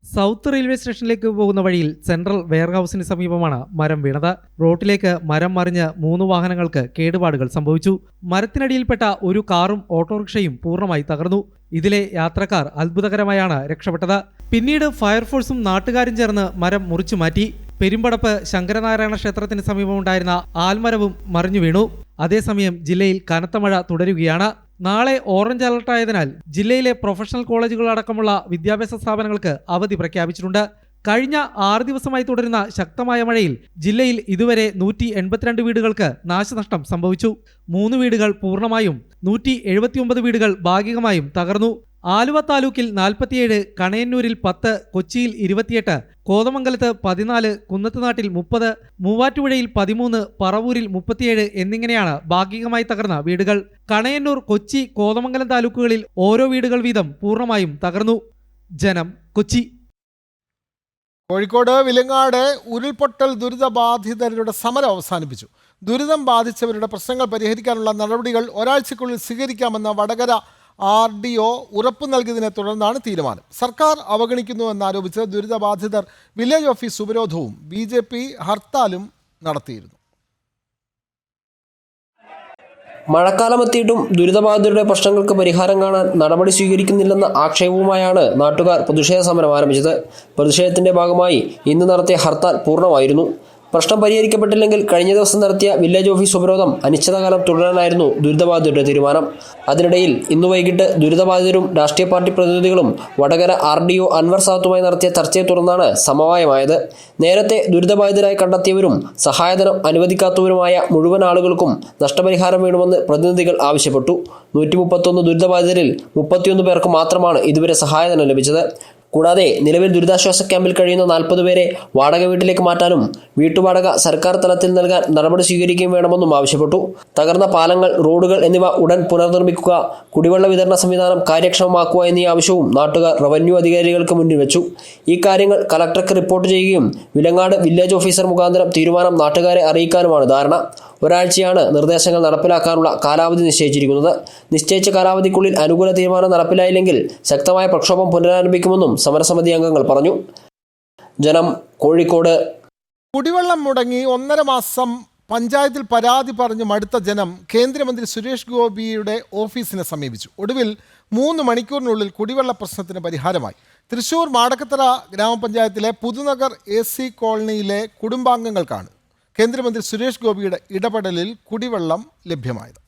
സൗത്ത് റെയിൽവേ സ്റ്റേഷനിലേക്ക് പോകുന്ന വഴിയിൽ സെൻട്രൽ വെയർഹൌസിന് സമീപമാണ് മരം വീണത്. റോഡിലേക്ക് മരം മറിഞ്ഞ് 3 വാഹനങ്ങൾക്ക് കേടുപാടുകൾ സംഭവിച്ചു. മരത്തിനടിയിൽപ്പെട്ട ഒരു കാറും ഓട്ടോറിക്ഷയും പൂർണ്ണമായി തകർന്നു. ഇതിലെ യാത്രക്കാർ അത്ഭുതകരമായാണ് രക്ഷപ്പെട്ടത്. പിന്നീട് ഫയർഫോഴ്സും നാട്ടുകാരും ചേർന്ന് മരം മുറിച്ചു മാറ്റി. പെരുമ്പടപ്പ് ശങ്കരനാരായണ ക്ഷേത്രത്തിന് സമീപമുണ്ടായിരുന്ന ആൽമരവും മറിഞ്ഞു വീണു. അതേസമയം ജില്ലയിൽ കനത്ത മഴ തുടരുകയാണ്. നാളെ ഓറഞ്ച് അലർട്ടായതിനാൽ ജില്ലയിലെ പ്രൊഫഷണൽ കോളേജുകളടക്കമുള്ള വിദ്യാഭ്യാസ സ്ഥാപനങ്ങൾക്ക് അവധി പ്രഖ്യാപിച്ചിട്ടുണ്ട്. കഴിഞ്ഞ 6 ദിവസമായി തുടരുന്ന ശക്തമായ മഴയിൽ ജില്ലയിൽ ഇതുവരെ 182 വീടുകൾക്ക് നാശനഷ്ടം സംഭവിച്ചു. 3 വീടുകൾ പൂർണ്ണമായും 179 വീടുകൾ ഭാഗികമായും തകർന്നു. ആലുവ താലൂക്കിൽ 47, കണയന്നൂരിൽ 10, കൊച്ചിയിൽ 28, കോതമംഗലത്ത് 14, കുന്നത്തുനാട്ടിൽ 30, മൂവാറ്റുപുഴയിൽ 13, പറവൂരിൽ 37 എന്നിങ്ങനെയാണ് ഭാഗികമായി തകർന്ന വീടുകൾ. കണയന്നൂർ, കൊച്ചി, കോതമംഗലം താലൂക്കുകളിൽ ഓരോ വീടുകൾ വീതം പൂർണ്ണമായും തകർന്നു. ജനം, കൊച്ചി. കോഴിക്കോട് വിലങ്ങാട് ഉരുൾപൊട്ടൽ ദുരിതബാധിതരുടെ സമരം അവസാനിപ്പിച്ചു. ദുരിതം ബാധിച്ചവരുടെ പ്രശ്നങ്ങൾ പരിഹരിക്കാനുള്ള നടപടികൾ ഒരാഴ്ചയ്ക്കുള്ളിൽ സ്വീകരിക്കാമെന്ന് വടകര RDO ഉറപ്പു നൽകിയതിനെ തുടർന്നാണ് തീരുമാനം. സർക്കാർ അവഗണിക്കുന്നുവെന്നാരോപിച്ച് ദുരിതബാധിതർ വില്ലേജ് ഓഫീസ് ഉപരോധവും BJP ഹർത്താലും നടത്തിയിരുന്നു. മഴക്കാലമെത്തിയിട്ടും ദുരിതബാധിതരുടെ പ്രശ്നങ്ങൾക്ക് പരിഹാരം കാണാൻ നടപടി സ്വീകരിക്കുന്നില്ലെന്ന ആക്ഷേപവുമായാണ് നാട്ടുകാർ പ്രതിഷേധ സമരം ആരംഭിച്ചത്. പ്രതിഷേധത്തിന്റെ ഭാഗമായി ഇന്ന് നടത്തിയ ഹർത്താൽ പൂർണ്ണമായിരുന്നു. പ്രശ്നം പരിഹരിക്കപ്പെട്ടില്ലെങ്കിൽ കഴിഞ്ഞ ദിവസം നടത്തിയ വില്ലേജ് ഓഫീസ് ഉപരോധം അനിശ്ചിതകാലം തുടരാനായിരുന്നു ദുരിതബാധിതരുടെ തീരുമാനം. അതിനിടയിൽ ഇന്ന് വൈകിട്ട് ദുരിതബാധിതരും രാഷ്ട്രീയ പാർട്ടി പ്രതിനിധികളും വടകര RDO അൻവർ സാദത്തുമായി നടത്തിയ ചർച്ചയെ തുടർന്നാണ് സമവായമായത്. നേരത്തെ ദുരിതബാധിതരായി കണ്ടെത്തിയവരും സഹായധനം അനുവദിക്കാത്തവരുമായ മുഴുവൻ ആളുകൾക്കും നഷ്ടപരിഹാരം വേണമെന്ന് പ്രതിനിധികൾ ആവശ്യപ്പെട്ടു. 131 ദുരിതബാധിതരിൽ 31 പേർക്ക് മാത്രമാണ് ഇതുവരെ സഹായധനം ലഭിച്ചത്. കൂടാതെ നിലവിൽ ദുരിതാശ്വാസ ക്യാമ്പിൽ കഴിയുന്ന 40 പേരെ വാടക വീട്ടിലേക്ക് മാറ്റാനും വീട്ടുവാടക സർക്കാർ തലത്തിൽ നൽകാൻ നടപടി സ്വീകരിക്കുകയും വേണമെന്നും ആവശ്യപ്പെട്ടു. തകർന്ന പാലങ്ങൾ, റോഡുകൾ എന്നിവ ഉടൻ പുനർനിർമ്മിക്കുക, കുടിവെള്ള വിതരണ സംവിധാനം കാര്യക്ഷമമാക്കുക എന്നീ ആവശ്യവും നാട്ടുകാർ റവന്യൂ അധികാരികൾക്ക് മുന്നിൽ വെച്ചു. ഈ കാര്യങ്ങൾ കലക്ടർക്ക് റിപ്പോർട്ട് ചെയ്യുകയും വിലങ്ങാട് വില്ലേജ് ഓഫീസർ മുഖാന്തരം തീരുമാനം നാട്ടുകാരെ അറിയിക്കാനുമാണ് ധാരണ. ഒരാഴ്ചയാണ് നിർദ്ദേശങ്ങൾ നടപ്പിലാക്കാനുള്ള കാലാവധി നിശ്ചയിച്ചിരിക്കുന്നത്. നിശ്ചയിച്ച കാലാവധിക്കുള്ളിൽ അനുകൂല തീരുമാനം നടപ്പിലായില്ലെങ്കിൽ ശക്തമായ പ്രക്ഷോഭം പുനരാരംഭിക്കുമെന്നും സമരസമിതി അംഗങ്ങൾ പറഞ്ഞു. ജനം, കോഴിക്കോട്. കുടിവെള്ളം മുടങ്ങി 1.5 മാസം പഞ്ചായത്തിൽ പരാതി പറഞ്ഞ് മടുത്ത ജനം കേന്ദ്രമന്ത്രി സുരേഷ് ഗോപിയുടെ ഓഫീസിനെ സമീപിച്ചു. ഒടുവിൽ 3 മണിക്കൂറിനുള്ളിൽ കുടിവെള്ള പ്രശ്നത്തിന് പരിഹാരമായി. തൃശൂർ മാടക്കത്തറ ഗ്രാമപഞ്ചായത്തിലെ പുതുനഗർ AC കോളനിയിലെ കുടുംബാംഗങ്ങൾക്കാണ് കേന്ദ്രമന്ത്രി സുരേഷ് ഗോപിയുടെ ഇടപെടലിൽ കുടിവെള്ളം ലഭ്യമായത്.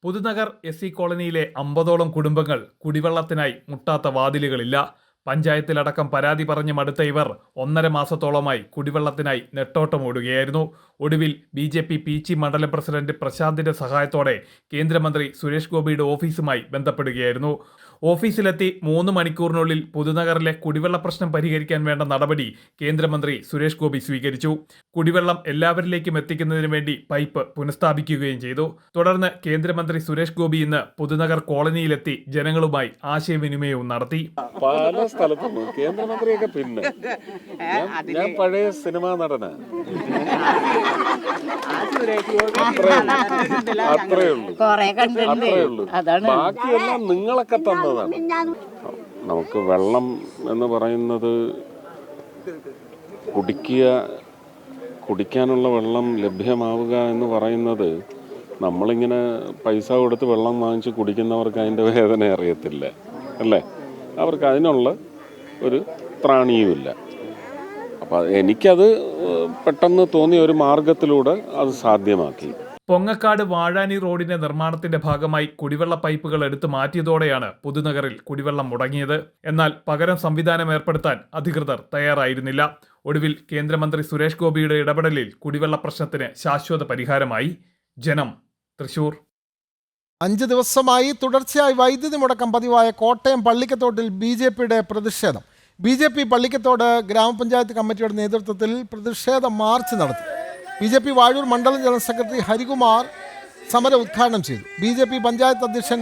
പുതുനഗർ SC കോളനിയിലെ 50ഓളം കുടുംബങ്ങൾ കുടിവെള്ളത്തിനായി മുട്ടാത്ത വാതിലുകളില്ല. പഞ്ചായത്തിലടക്കം പരാതി പറഞ്ഞ് മടുത്ത ഇവർ 1.5 മാസത്തോളമായി കുടിവെള്ളത്തിനായി നെട്ടോട്ടമോടുകയായിരുന്നു. ഒടുവിൽ BJP പീച്ചി മണ്ഡലം പ്രസിഡന്റ് പ്രശാന്തിന്റെ സഹായത്തോടെ കേന്ദ്രമന്ത്രി സുരേഷ് ഗോപിയുടെ ഓഫീസുമായി ബന്ധപ്പെടുകയായിരുന്നു. ഓഫീസിലെത്തി 3 മണിക്കൂറിനുള്ളിൽ പുതുനഗറിലെ കുടിവെള്ള പ്രശ്നം പരിഹരിക്കാൻ വേണ്ട നടപടി കേന്ദ്രമന്ത്രി സുരേഷ് ഗോപി സ്വീകരിച്ചു. കുടിവെള്ളം എല്ലാവരിലേക്കും എത്തിക്കുന്നതിന് വേണ്ടി പൈപ്പ് പുനഃസ്ഥാപിക്കുകയും ചെയ്തു. തുടർന്ന് കേന്ദ്രമന്ത്രി സുരേഷ് ഗോപി ഇന്ന് പുതുനഗർ കോളനിയിലെത്തി ജനങ്ങളുമായി ആശയവിനിമയവും നടത്തി. പല സ്ഥലത്തും കേന്ദ്രമന്ത്രിയൊക്കെ പിന്നെ ഞാൻ പഴയ സിനിമാ നടനാ. അത്രേ ഉള്ളൂ. ബാക്കിയെല്ലാം നിങ്ങളൊക്കെ തന്നതാണ്. നമുക്ക് വെള്ളം എന്ന് പറയുന്നത് കുടിക്കാനുള്ള വെള്ളം ലഭ്യമാവുക എന്ന് പറയുന്നത് നമ്മളിങ്ങനെ പൈസ കൊടുത്ത് വെള്ളം വാങ്ങിച്ച് കുടിക്കുന്നവർക്ക് അതിൻ്റെ വേദന അറിയത്തില്ല, അല്ലേ? അവർക്ക് അതിനുള്ള ഒരു ത്രാണിയുമില്ല. അപ്പം എനിക്കത് പെട്ടെന്ന് തോന്നിയ ഒരു മാർഗത്തിലൂടെ അത് സാധ്യമാക്കി. പൊങ്ങക്കാട് വാഴാനി റോഡിന്റെ നിർമ്മാണത്തിന്റെ ഭാഗമായി കുടിവെള്ള പൈപ്പുകൾ എടുത്തു മാറ്റിയതോടെയാണ് പുതുനഗറിൽ കുടിവെള്ളം മുടങ്ങിയത്. എന്നാൽ പകരം സംവിധാനം ഏർപ്പെടുത്താൻ അധികൃതർ തയ്യാറായിരുന്നില്ല. ഒടുവിൽ കേന്ദ്രമന്ത്രി സുരേഷ് ഗോപിയുടെ ഇടപെടലിൽ കുടിവെള്ള പ്രശ്നത്തിന് ശാശ്വത പരിഹാരമായി. ജനം, തൃശൂർ. 5 ദിവസമായി തുടർച്ചയായി വൈദ്യുതി മുടക്കം പതിവായ കോട്ടയം പള്ളിക്കത്തോട്ടിൽ BJPയുടെ പ്രതിഷേധം. BJP പള്ളിക്കത്തോട് ഗ്രാമപഞ്ചായത്ത് കമ്മിറ്റിയുടെ നേതൃത്വത്തിൽ പ്രതിഷേധ മാർച്ച് നടത്തി. BJP വാഴൂർ മണ്ഡലം ജനറൽ സെക്രട്ടറി ഹരികുമാർ സമരം ഉദ്ഘാടനം ചെയ്തു. BJP പഞ്ചായത്ത് അധ്യക്ഷൻ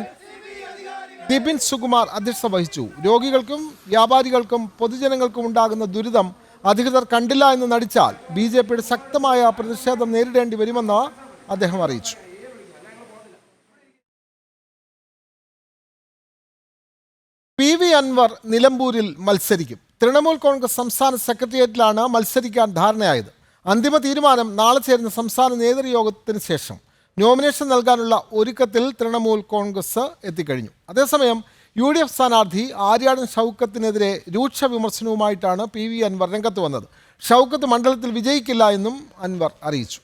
ദിബിൻ സുകുമാർ അധ്യക്ഷത വഹിച്ചു. രോഗികൾക്കും വ്യാപാരികൾക്കും പൊതുജനങ്ങൾക്കും ഉണ്ടാകുന്ന ദുരിതം അധികൃതർ കണ്ടില്ല എന്ന് നടിച്ചാൽ BJPയുടെ ശക്തമായ പ്രതിഷേധം നേരിടേണ്ടി വരുമെന്ന് അദ്ദേഹം അറിയിച്ചു. PV അൻവർ നിലമ്പൂരിൽ മത്സരിക്കും. തൃണമൂൽ കോൺഗ്രസ് സംസ്ഥാന സെക്രട്ടേറിയറ്റിലാണ് മത്സരിക്കാൻ ധാരണയായത്. അന്തിമ തീരുമാനം നാളെ ചേരുന്ന സംസ്ഥാന നേതൃയോഗത്തിന് ശേഷം. നോമിനേഷൻ നൽകാനുള്ള ഒരുക്കത്തിൽ തൃണമൂൽ കോൺഗ്രസ് എത്തിക്കഴിഞ്ഞു. അതേസമയം UDF സ്ഥാനാർത്ഥി ആര്യാടൻ ഷൗക്കത്തിനെതിരെ രൂക്ഷ വിമർശനവുമായിട്ടാണ് PV അൻവർ രംഗത്ത് വന്നത്. ഷൗക്കത്ത് മണ്ഡലത്തിൽ വിജയിക്കില്ല എന്നും അൻവർ അറിയിച്ചു.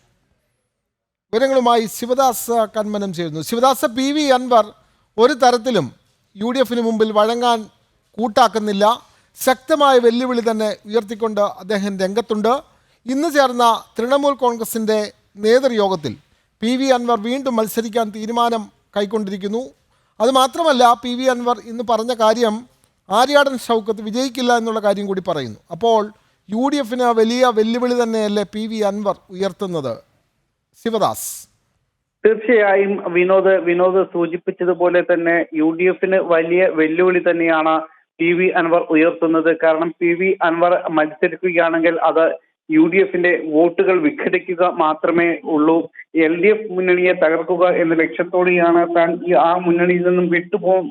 വിവരങ്ങളുമായി ശിവദാസ് കന്മനം ചേരുന്നു. ശിവദാസ്, PV അൻവർ ഒരു തരത്തിലും UDFന് മുമ്പിൽ വഴങ്ങാൻ കൂട്ടാക്കുന്നില്ല. ശക്തമായ വെല്ലുവിളി തന്നെ ഉയർത്തിക്കൊണ്ട് അദ്ദേഹം രംഗത്തുണ്ട്. ഇന്ന് ചേർന്ന തൃണമൂൽ കോൺഗ്രസിൻ്റെ നേതൃയോഗത്തിൽ PV അൻവർ വീണ്ടും മത്സരിക്കാൻ തീരുമാനം കൈക്കൊണ്ടിരിക്കുന്നു. അതുമാത്രമല്ല, PV അൻവർ ഇന്ന് പറഞ്ഞ കാര്യം ആര്യാടൻ ഷൗക്കത്ത് വിജയിക്കില്ല എന്നുള്ള കാര്യം കൂടി പറയുന്നു. അപ്പോൾ UDFന് വലിയ വെല്ലുവിളി തന്നെയല്ലേ PV അൻവർ ഉയർത്തുന്നത്? ശിവദാസ്. തീർച്ചയായും വിനോദ് സൂചിപ്പിച്ചതുപോലെ തന്നെ UDFന് വലിയ വെല്ലുവിളി തന്നെയാണ് PV അൻവർ ഉയർത്തുന്നത്. കാരണം PV അൻവർ മത്സരിക്കുകയാണെങ്കിൽ അത് UDFന്റെ വോട്ടുകൾ വിഘടിക്കുക മാത്രമേ ഉള്ളൂ. LDF മുന്നണിയെ തകർക്കുക എന്ന ലക്ഷ്യത്തോടെയാണ് താൻ ആ മുന്നണിയിൽ നിന്നും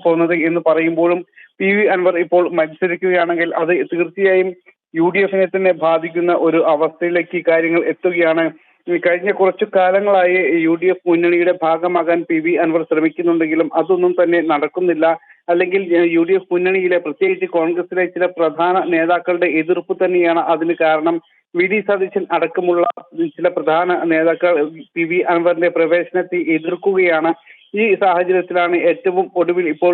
പോകുന്നത് എന്ന് പറയുമ്പോഴും PV അൻവർ ഇപ്പോൾ മത്സരിക്കുകയാണെങ്കിൽ അത് തീർച്ചയായും UDFനെ തന്നെ ബാധിക്കുന്ന ഒരു അവസ്ഥയിലേക്ക് കാര്യങ്ങൾ എത്തുകയാണ്. കഴിഞ്ഞ കുറച്ചു കാലങ്ങളായി UDF മുന്നണിയുടെ ഭാഗമാകാൻ PV അൻവർ ശ്രമിക്കുന്നുണ്ടെങ്കിലും അതൊന്നും തന്നെ നടക്കുന്നില്ല. അല്ലെങ്കിൽ UDF മുന്നണിയിലെ പ്രത്യേകിച്ച് കോൺഗ്രസിലെ ചില പ്രധാന നേതാക്കളുടെ എതിർപ്പ് തന്നെയാണ് അതിന് കാരണം. VD സതീശൻ അടക്കമുള്ള ചില പ്രധാന നേതാക്കൾ PV അൻവറിന്റെ പ്രവേശനത്തെ എതിർക്കുകയാണ്. ഈ സാഹചര്യത്തിലാണ് ഏറ്റവും ഒടുവിൽ ഇപ്പോൾ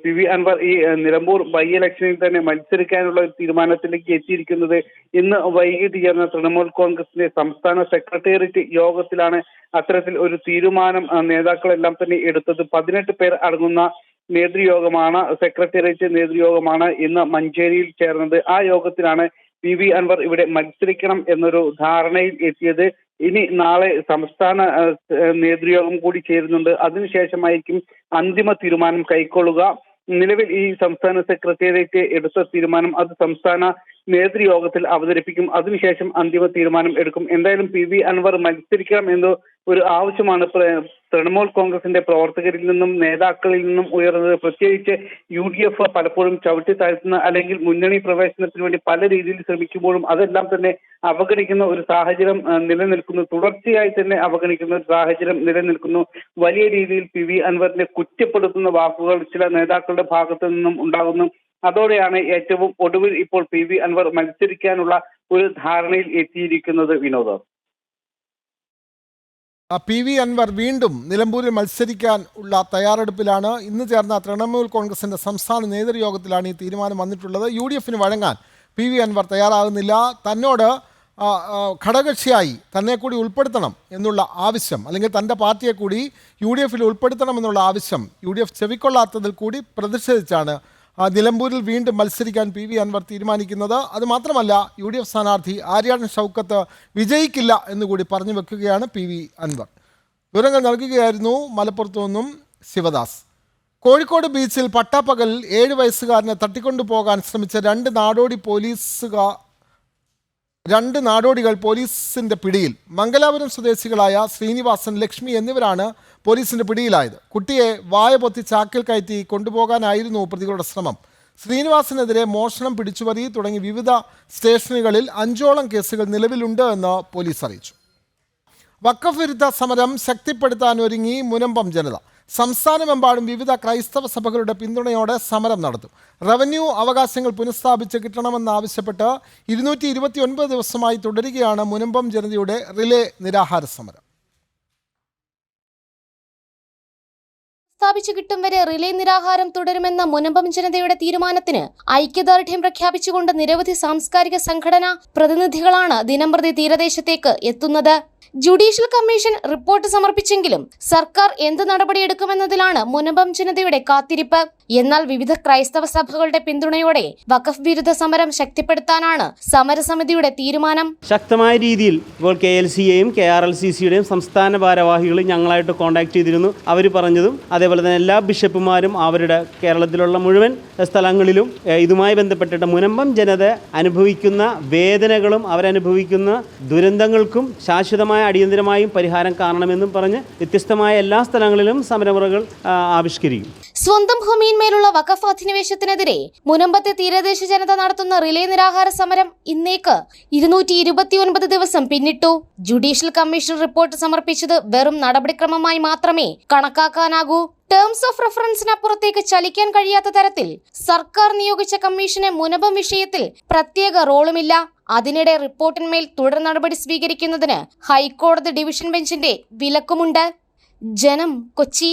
PV അൻവർ ഈ നിലമ്പൂർ ബൈ ഇലക്ഷനിൽ തന്നെ മത്സരിക്കാനുള്ള ഒരു തീരുമാനത്തിലേക്ക് എത്തിയിരിക്കുന്നത്. ഇന്ന് വൈകിട്ട് ചേർന്ന തൃണമൂൽ കോൺഗ്രസിന്റെ സംസ്ഥാന സെക്രട്ടേറിയറ്റ് യോഗത്തിലാണ് അത്തരത്തിൽ ഒരു തീരുമാനം നേതാക്കളെല്ലാം തന്നെ എടുത്തത്. 18 പേർ അടങ്ങുന്ന നേതൃയോഗമാണ്, സെക്രട്ടേറിയറ്റ് നേതൃയോഗമാണ് ഇന്ന് മഞ്ചേരിയിൽ ചേർന്നത്. ആ യോഗത്തിലാണ് PV അൻവർ ഇവിടെ മത്സരിക്കണം എന്നൊരു ധാരണയിൽ എത്തിയത്. ഇനി നാളെ സംസ്ഥാന നേതൃയോഗം കൂടി ചേരുന്നുണ്ട്. അതിനുശേഷമായിരിക്കും അന്തിമ തീരുമാനം കൈക്കൊള്ളുക. നിലവിൽ ഈ സംസ്ഥാന സെക്രട്ടേറിയറ്റ് എടുത്ത തീരുമാനം അത് സംസ്ഥാന നേതൃയോഗത്തിൽ അവതരിപ്പിക്കും. അതിനുശേഷം അന്തിമ തീരുമാനം എടുക്കും. എന്തായാലും PV അൻവർ മത്സരിക്കണം എന്ന ഒരു ആവശ്യമാണ് തൃണമൂൽ കോൺഗ്രസിന്റെ പ്രവർത്തകരിൽ നിന്നും നേതാക്കളിൽ നിന്നും ഉയർന്നത്. പ്രത്യേകിച്ച് UDF പലപ്പോഴും ചവിട്ടി താഴ്ത്തുന്ന അല്ലെങ്കിൽ മുന്നണി പ്രവേശനത്തിന് വേണ്ടി പല രീതിയിൽ ശ്രമിക്കുമ്പോഴും അതെല്ലാം തന്നെ അവഗണിക്കുന്ന ഒരു സാഹചര്യം നിലനിൽക്കുന്നു. തുടർച്ചയായി തന്നെ അവഗണിക്കുന്ന ഒരു സാഹചര്യം നിലനിൽക്കുന്നു. വലിയ രീതിയിൽ PV അൻവറിനെ കുറ്റപ്പെടുത്തുന്ന വാക്കുകൾ ചില നേതാക്കളുടെ ഭാഗത്തു നിന്നും ഉണ്ടാകുന്നു. അതോടെയാണ് ഏറ്റവും ഒടുവിൽ ഇപ്പോൾ PV അൻവർ മത്സരിക്കാനുള്ള ഒരു ധാരണയിൽ എത്തിയിരിക്കുന്നത്. വിനോദ്, PV അൻവർ വീണ്ടും നിലമ്പൂരിൽ മത്സരിക്കാൻ ഉള്ള തയ്യാറെടുപ്പിലാണ്. ഇന്ന് ചേർന്ന തൃണമൂൽ കോൺഗ്രസിന്റെ സംസ്ഥാന നേതൃയോഗത്തിലാണ് ഈ തീരുമാനം വന്നിട്ടുള്ളത്. UDFന് വഴങ്ങാൻ PV അൻവർ തയ്യാറാകുന്നില്ല. തന്നോട് ഘടകകക്ഷിയായി തന്നെ കൂടി ഉൾപ്പെടുത്തണം എന്നുള്ള ആവശ്യം, അല്ലെങ്കിൽ തൻ്റെ പാർട്ടിയെ കൂടി UDFൽ ഉൾപ്പെടുത്തണം എന്നുള്ള ആവശ്യം UDF ചെവിക്കൊള്ളാത്തതിൽ കൂടി പ്രതിഷേധിച്ചാണ് നിലമ്പൂരിൽ വീണ്ടും മത്സരിക്കാൻ PV അൻവർ തീരുമാനിക്കുന്നത്. അതുമാത്രമല്ല, UDF സ്ഥാനാർത്ഥി ആര്യാടൻ ഷൗക്കത്ത് വിജയിക്കില്ല എന്നുകൂടി പറഞ്ഞു വെക്കുകയാണ് PV അൻവർ. വിവരങ്ങൾ നൽകുകയായിരുന്നു മലപ്പുറത്തു നിന്നും ശിവദാസ്. കോഴിക്കോട് ബീച്ചിൽ പട്ടാപ്പകൽ 7 വയസ്സുകാരനെ തട്ടിക്കൊണ്ടുപോകാൻ ശ്രമിച്ച രണ്ട് നാടോടികൾ പോലീസിൻ്റെ പിടിയിൽ. മംഗലാപുരം സ്വദേശികളായ ശ്രീനിവാസൻ, ലക്ഷ്മി എന്നിവരാണ് പോലീസിൻ്റെ പിടിയിലായത്. കുട്ടിയെ വായ പൊത്തി ചാക്കിൽ കയറ്റി കൊണ്ടുപോകാനായിരുന്നു പ്രതികളുടെ ശ്രമം. ശ്രീനിവാസനെതിരെ മോഷണം, പിടിച്ചുപറി തുടങ്ങി വിവിധ സ്റ്റേഷനുകളിൽ 5ഓളം കേസുകൾ നിലവിലുണ്ട് എന്ന് പോലീസ് അറിയിച്ചു. വഖഫ് വിരുദ്ധ സമരം ശക്തിപ്പെടുത്താൻ ഒരുങ്ങി മുനമ്പം ജനത. സംസ്ഥാനമെമ്പാടും വിവിധ ക്രൈസ്തവ സഭകളുടെ പിന്തുണയോടെ സമരം നടത്തും. റവന്യൂ അവകാശങ്ങൾ പുനഃസ്ഥാപിച്ച് കിട്ടണമെന്നാവശ്യപ്പെട്ട് 229 ദിവസമായി തുടരുകയാണ് മുനമ്പം ജനതയുടെ റിലേ നിരാഹാര സമരം. സ്ഥാപിച്ചു കിട്ടും വരെ റിലേ നിരാഹാരം തുടരുമെന്ന മുനമ്പം ജനതയുടെ തീരുമാനത്തിന് ഐക്യദാർഢ്യം പ്രഖ്യാപിച്ചുകൊണ്ട് നിരവധി സാംസ്കാരിക സംഘടനാ പ്രതിനിധികളാണ് ദിനംപ്രതി തീരദേശത്തേക്ക് എത്തുന്നത്. ജുഡീഷ്യൽ കമ്മീഷൻ റിപ്പോർട്ട് സമർപ്പിച്ചെങ്കിലും സർക്കാർ എന്ത് നടപടിയെടുക്കുമെന്നതിലാണ് മുനമ്പം ജനതയുടെ കാത്തിരിപ്പ്. എന്നാൽ വിവിധ ക്രൈസ്തവ സഭകളുടെ പിന്തുണയോടെ വഖഫ് വിരുദ്ധ സമരം ശക്തിപ്പെടുത്താനാണ് സമരസമിതിയുടെ തീരുമാനം. ശക്തമായ രീതിയിൽ ഇപ്പോൾ KLCയെയും KRLCCയുടെയും സംസ്ഥാന ഭാരവാഹികളും ഞങ്ങളായിട്ട് കോൺടാക്ട് ചെയ്തിരുന്നു. അവർ പറഞ്ഞതും അതേപോലെ തന്നെ എല്ലാ ബിഷപ്പുമാരും അവരുടെ കേരളത്തിലുള്ള മുഴുവൻ സ്ഥലങ്ങളിലും ഇതുമായി ബന്ധപ്പെട്ടിട്ട് മുനമ്പം ജനത അനുഭവിക്കുന്ന വേദനകളും അവരനുഭവിക്കുന്ന ദുരന്തങ്ങൾക്കും ശാശ്വതമായ അടിയന്തരമായും പരിഹാരം കാണണമെന്നും പറഞ്ഞ് വ്യത്യസ്തമായ എല്ലാ സ്ഥലങ്ങളിലും സമരമുറകൾ ആവിഷ്കരിക്കും. സ്വന്തം ഭൂമിയിന്മേലുള്ള വഖഫ് അധിനിവേശത്തിനെതിരെ മുനമ്പത്തെ തീരദേശ ജനത നടത്തുന്ന റിലേ നിരാഹാര സമരം ഇന്നേക്ക് 229 ദിവസം പിന്നിട്ടു. ജുഡീഷ്യൽ കമ്മീഷൻ റിപ്പോർട്ട് സമർപ്പിച്ചത് വെറും നടപടിക്രമമായി മാത്രമേ കണക്കാക്കാനാകൂ. ടേംസ് ഓഫ് റെഫറൻസിനപ്പുറത്തേക്ക് ചലിക്കാൻ കഴിയാത്ത തരത്തിൽ സർക്കാർ നിയോഗിച്ച കമ്മീഷന് മുനമ്പം വിഷയത്തിൽ പ്രത്യേക റോളുമില്ല. അതിനിടെ റിപ്പോർട്ടിന്മേൽ തുടർ നടപടി സ്വീകരിക്കുന്നതിന് ഹൈക്കോടതി ഡിവിഷൻ ബെഞ്ചിന്റെ വിലക്കുമുണ്ട്. ജനം, കൊച്ചി.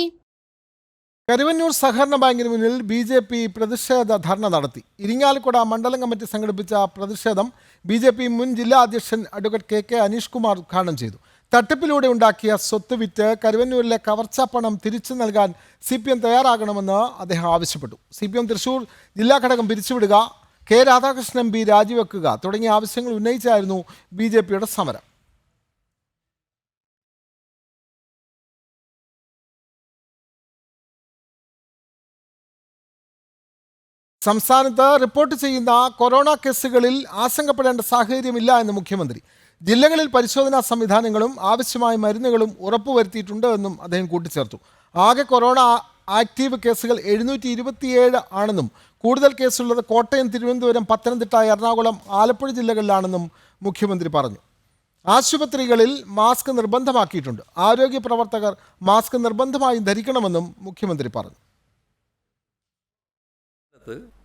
കരുവന്നൂർ സഹകരണ ബാങ്കിന് മുന്നിൽ BJP പ്രതിഷേധ ധർണ നടത്തി. ഇരിങ്ങാലക്കുട മണ്ഡലം കമ്മിറ്റി സംഘടിപ്പിച്ച പ്രതിഷേധം BJP മുൻ ജില്ലാ അധ്യക്ഷൻ അഡ്വക്കേറ്റ് KK അനീഷ് കുമാർ ഉദ്ഘാടനം ചെയ്തു. തട്ടിപ്പിലൂടെ ഉണ്ടാക്കിയ സ്വത്ത് വിറ്റ് കരുവന്നൂരിലെ കവർച്ചാപ്പണം തിരിച്ചു നൽകാൻ CPM തയ്യാറാകണമെന്ന് അദ്ദേഹം ആവശ്യപ്പെട്ടു. CPM തൃശൂർ ജില്ലാ ഘടകം പിരിച്ചുവിടുക, K രാധാകൃഷ്ണൻ MP രാജിവെക്കുക തുടങ്ങിയ ആവശ്യങ്ങൾ ഉന്നയിച്ചായിരുന്നു BJPയുടെ സമരം. സംസ്ഥാനത്ത് റിപ്പോർട്ട് ചെയ്യുന്ന കൊറോണ കേസുകളിൽ ആശങ്കപ്പെടേണ്ട സാഹചര്യമില്ല എന്ന് മുഖ്യമന്ത്രി. ജില്ലകളിൽ പരിശോധനാ സംവിധാനങ്ങളും ആവശ്യമായ മരുന്നുകളും ഉറപ്പുവരുത്തിയിട്ടുണ്ട് എന്നും അദ്ദേഹം കൂട്ടിച്ചേർത്തു. ആകെ കൊറോണ ആക്റ്റീവ് കേസുകൾ 727 ആണെന്നും കൂടുതൽ കേസുള്ളത് കോട്ടയം, തിരുവനന്തപുരം, പത്തനംതിട്ട, എറണാകുളം, ആലപ്പുഴ ജില്ലകളിലാണെന്നും മുഖ്യമന്ത്രി പറഞ്ഞു. ആശുപത്രികളിൽ മാസ്ക് നിർബന്ധമാക്കിയിട്ടുണ്ട്. ആരോഗ്യ പ്രവർത്തകർ മാസ്ക് നിർബന്ധമായും ധരിക്കണമെന്നും മുഖ്യമന്ത്രി പറഞ്ഞു.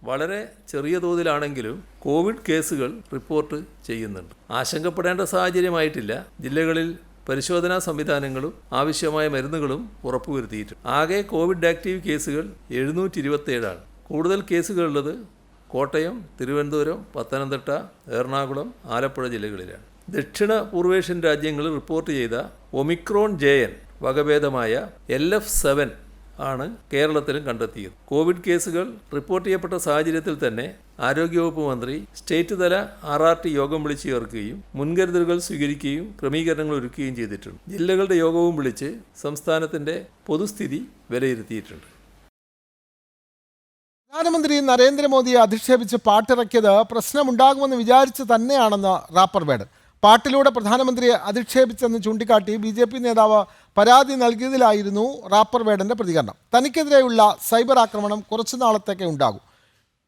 വളരെ ചെറിയ തോതിലാണെങ്കിലും കോവിഡ് കേസുകൾ റിപ്പോർട്ട് ചെയ്യുന്നുണ്ട്. ആശങ്കപ്പെടേണ്ട സാഹചര്യമായിട്ടില്ല. ജില്ലകളിൽ പരിശോധനാ സംവിധാനങ്ങളും ആവശ്യമായ മരുന്നുകളും ഉറപ്പുവരുത്തിയിട്ടുണ്ട്. ആകെ കോവിഡ് ആക്റ്റീവ് കേസുകൾ 727 കൂടുതൽ കേസുകളുള്ളത് കോട്ടയം, തിരുവനന്തപുരം, പത്തനംതിട്ട, എറണാകുളം, ആലപ്പുഴ ജില്ലകളിലാണ്. ദക്ഷിണ പൂർവേഷ്യൻ രാജ്യങ്ങളിൽ റിപ്പോർട്ട് ചെയ്ത ഒമിക്രോൺ JN വകഭേദമായ LF7 ആണ് കേരളത്തിലും കണ്ടെത്തിയത്. കോവിഡ് കേസുകൾ റിപ്പോർട്ട് ചെയ്യപ്പെട്ട സാഹചര്യത്തിൽ തന്നെ ആരോഗ്യവകുപ്പ് മന്ത്രി സ്റ്റേറ്റ് തല RRT യോഗം വിളിച്ചു ചേർക്കുകയും മുൻകരുതലുകൾ സ്വീകരിക്കുകയും ക്രമീകരണങ്ങൾ ഒരുക്കുകയും ചെയ്തിട്ടുണ്ട്. ജില്ലകളുടെ യോഗവും വിളിച്ച് സംസ്ഥാനത്തിൻ്റെ പൊതുസ്ഥിതി വിലയിരുത്തിയിട്ടുണ്ട്. പ്രധാനമന്ത്രി നരേന്ദ്രമോദിയെ അധിക്ഷേപിച്ച് പാട്ടിറക്കിയത് പ്രശ്നമുണ്ടാകുമെന്ന് വിചാരിച്ച് തന്നെയാണെന്ന് റാപ്പർ വേടൻ. പാട്ടിലൂടെ പ്രധാനമന്ത്രിയെ അധിക്ഷേപിച്ചെന്ന് ചൂണ്ടിക്കാട്ടി BJP നേതാവ് പരാതി നൽകിയതിലായിരുന്നു റാപ്പർ വേടൻ്റെ പ്രതികരണം. തനിക്കെതിരെയുള്ള സൈബർ ആക്രമണം കുറച്ചു നാളത്തേക്ക് ഉണ്ടാകും,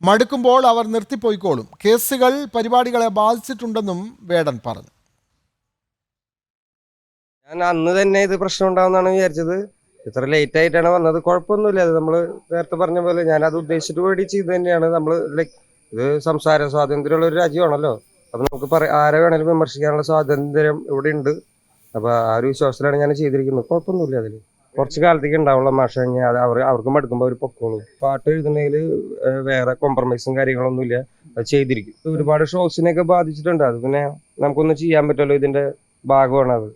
മടുക്കുമ്പോൾ അവർ നിർത്തിപ്പോയിക്കോളും, കേസുകൾ പരിപാടികളെ ബാധിച്ചിട്ടുണ്ടെന്നും വേടൻ പറഞ്ഞു. ഞാൻ അന്ന് തന്നെ ഇത് പ്രശ്നം ഉണ്ടാവുമെന്നാണ് വിചാരിച്ചത്. ഇത്ര ലേറ്റ് ആയിട്ടാണ് വന്നത്. കുഴപ്പമൊന്നുമില്ല. അത് നമ്മൾ നേരത്തെ പറഞ്ഞ പോലെ ഞാനത് ഉദ്ദേശിച്ചിട്ട് വേണ്ടി ചെയ്ത് തന്നെയാണ്. നമ്മൾ ഇത് സംസാര സ്വാതന്ത്ര്യമുള്ള ഒരു രാജ്യമാണല്ലോ. അപ്പം നമുക്ക് ആരെ വേണേലും വിമർശിക്കാനുള്ള സ്വാതന്ത്ര്യം ഇവിടെ ഉണ്ട്. അപ്പോൾ ആ ഒരു വിശ്വാസത്തിലാണ് ഞാൻ ചെയ്തിരിക്കുന്നത്. കുഴപ്പമൊന്നുമില്ല. അതിൽ കുറച്ച് കാലത്തേക്ക് ഉണ്ടാവുള്ള മാഷ കഴിഞ്ഞാൽ അവർക്ക് മടുക്കുമ്പോൾ അവർ പൊക്കോളും. പാട്ട് എഴുതുന്നതിൽ വേറെ കോംപ്രമൈസും കാര്യങ്ങളൊന്നുമില്ല. അത് ചെയ്തിരിക്കും. ഒരുപാട് ഷോസിനെയൊക്കെ ബാധിച്ചിട്ടുണ്ട്. അത് പിന്നെ നമുക്കൊന്നും ചെയ്യാൻ പറ്റുമല്ലോ. ഇതിൻ്റെ ഭാഗമാണ് അത്.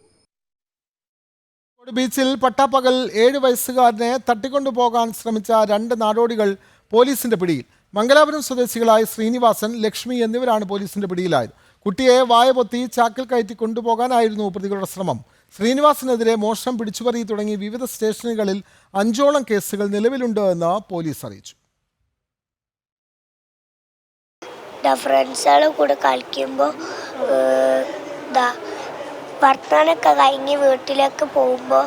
ബീച്ചിൽ പട്ടാപ്പകൽ 7 വയസ്സുകാരനെ തട്ടിക്കൊണ്ടുപോകാൻ ശ്രമിച്ച 2 നാടോടികൾ പോലീസിന്റെ പിടിയിൽ. മംഗലാപുരം സ്വദേശികളായ ശ്രീനിവാസൻ, ലക്ഷ്മി എന്നിവരാണ് പോലീസിന്റെ പിടിയിലായത്. കുട്ടിയെ വായപൊത്തി ചാക്കിൽ കയറ്റി കൊണ്ടുപോകാനായിരുന്നു പ്രതികളുടെ ശ്രമം. ശ്രീനിവാസനെതിരെ മോഷണം, പിടിച്ചുപറി തുടങ്ങി വിവിധ സ്റ്റേഷനുകളിൽ 5ഓളം കേസുകൾ നിലവിലുണ്ട് എന്ന് പോലീസ് അറിയിച്ചു. ഫ്രണ്ട്സുകളുടെ കൂടെ കളിക്കുമ്പോൾ വർത്താനൊക്കെ കഴിഞ്ഞ് വീട്ടിലേക്ക് പോകുമ്പോൾ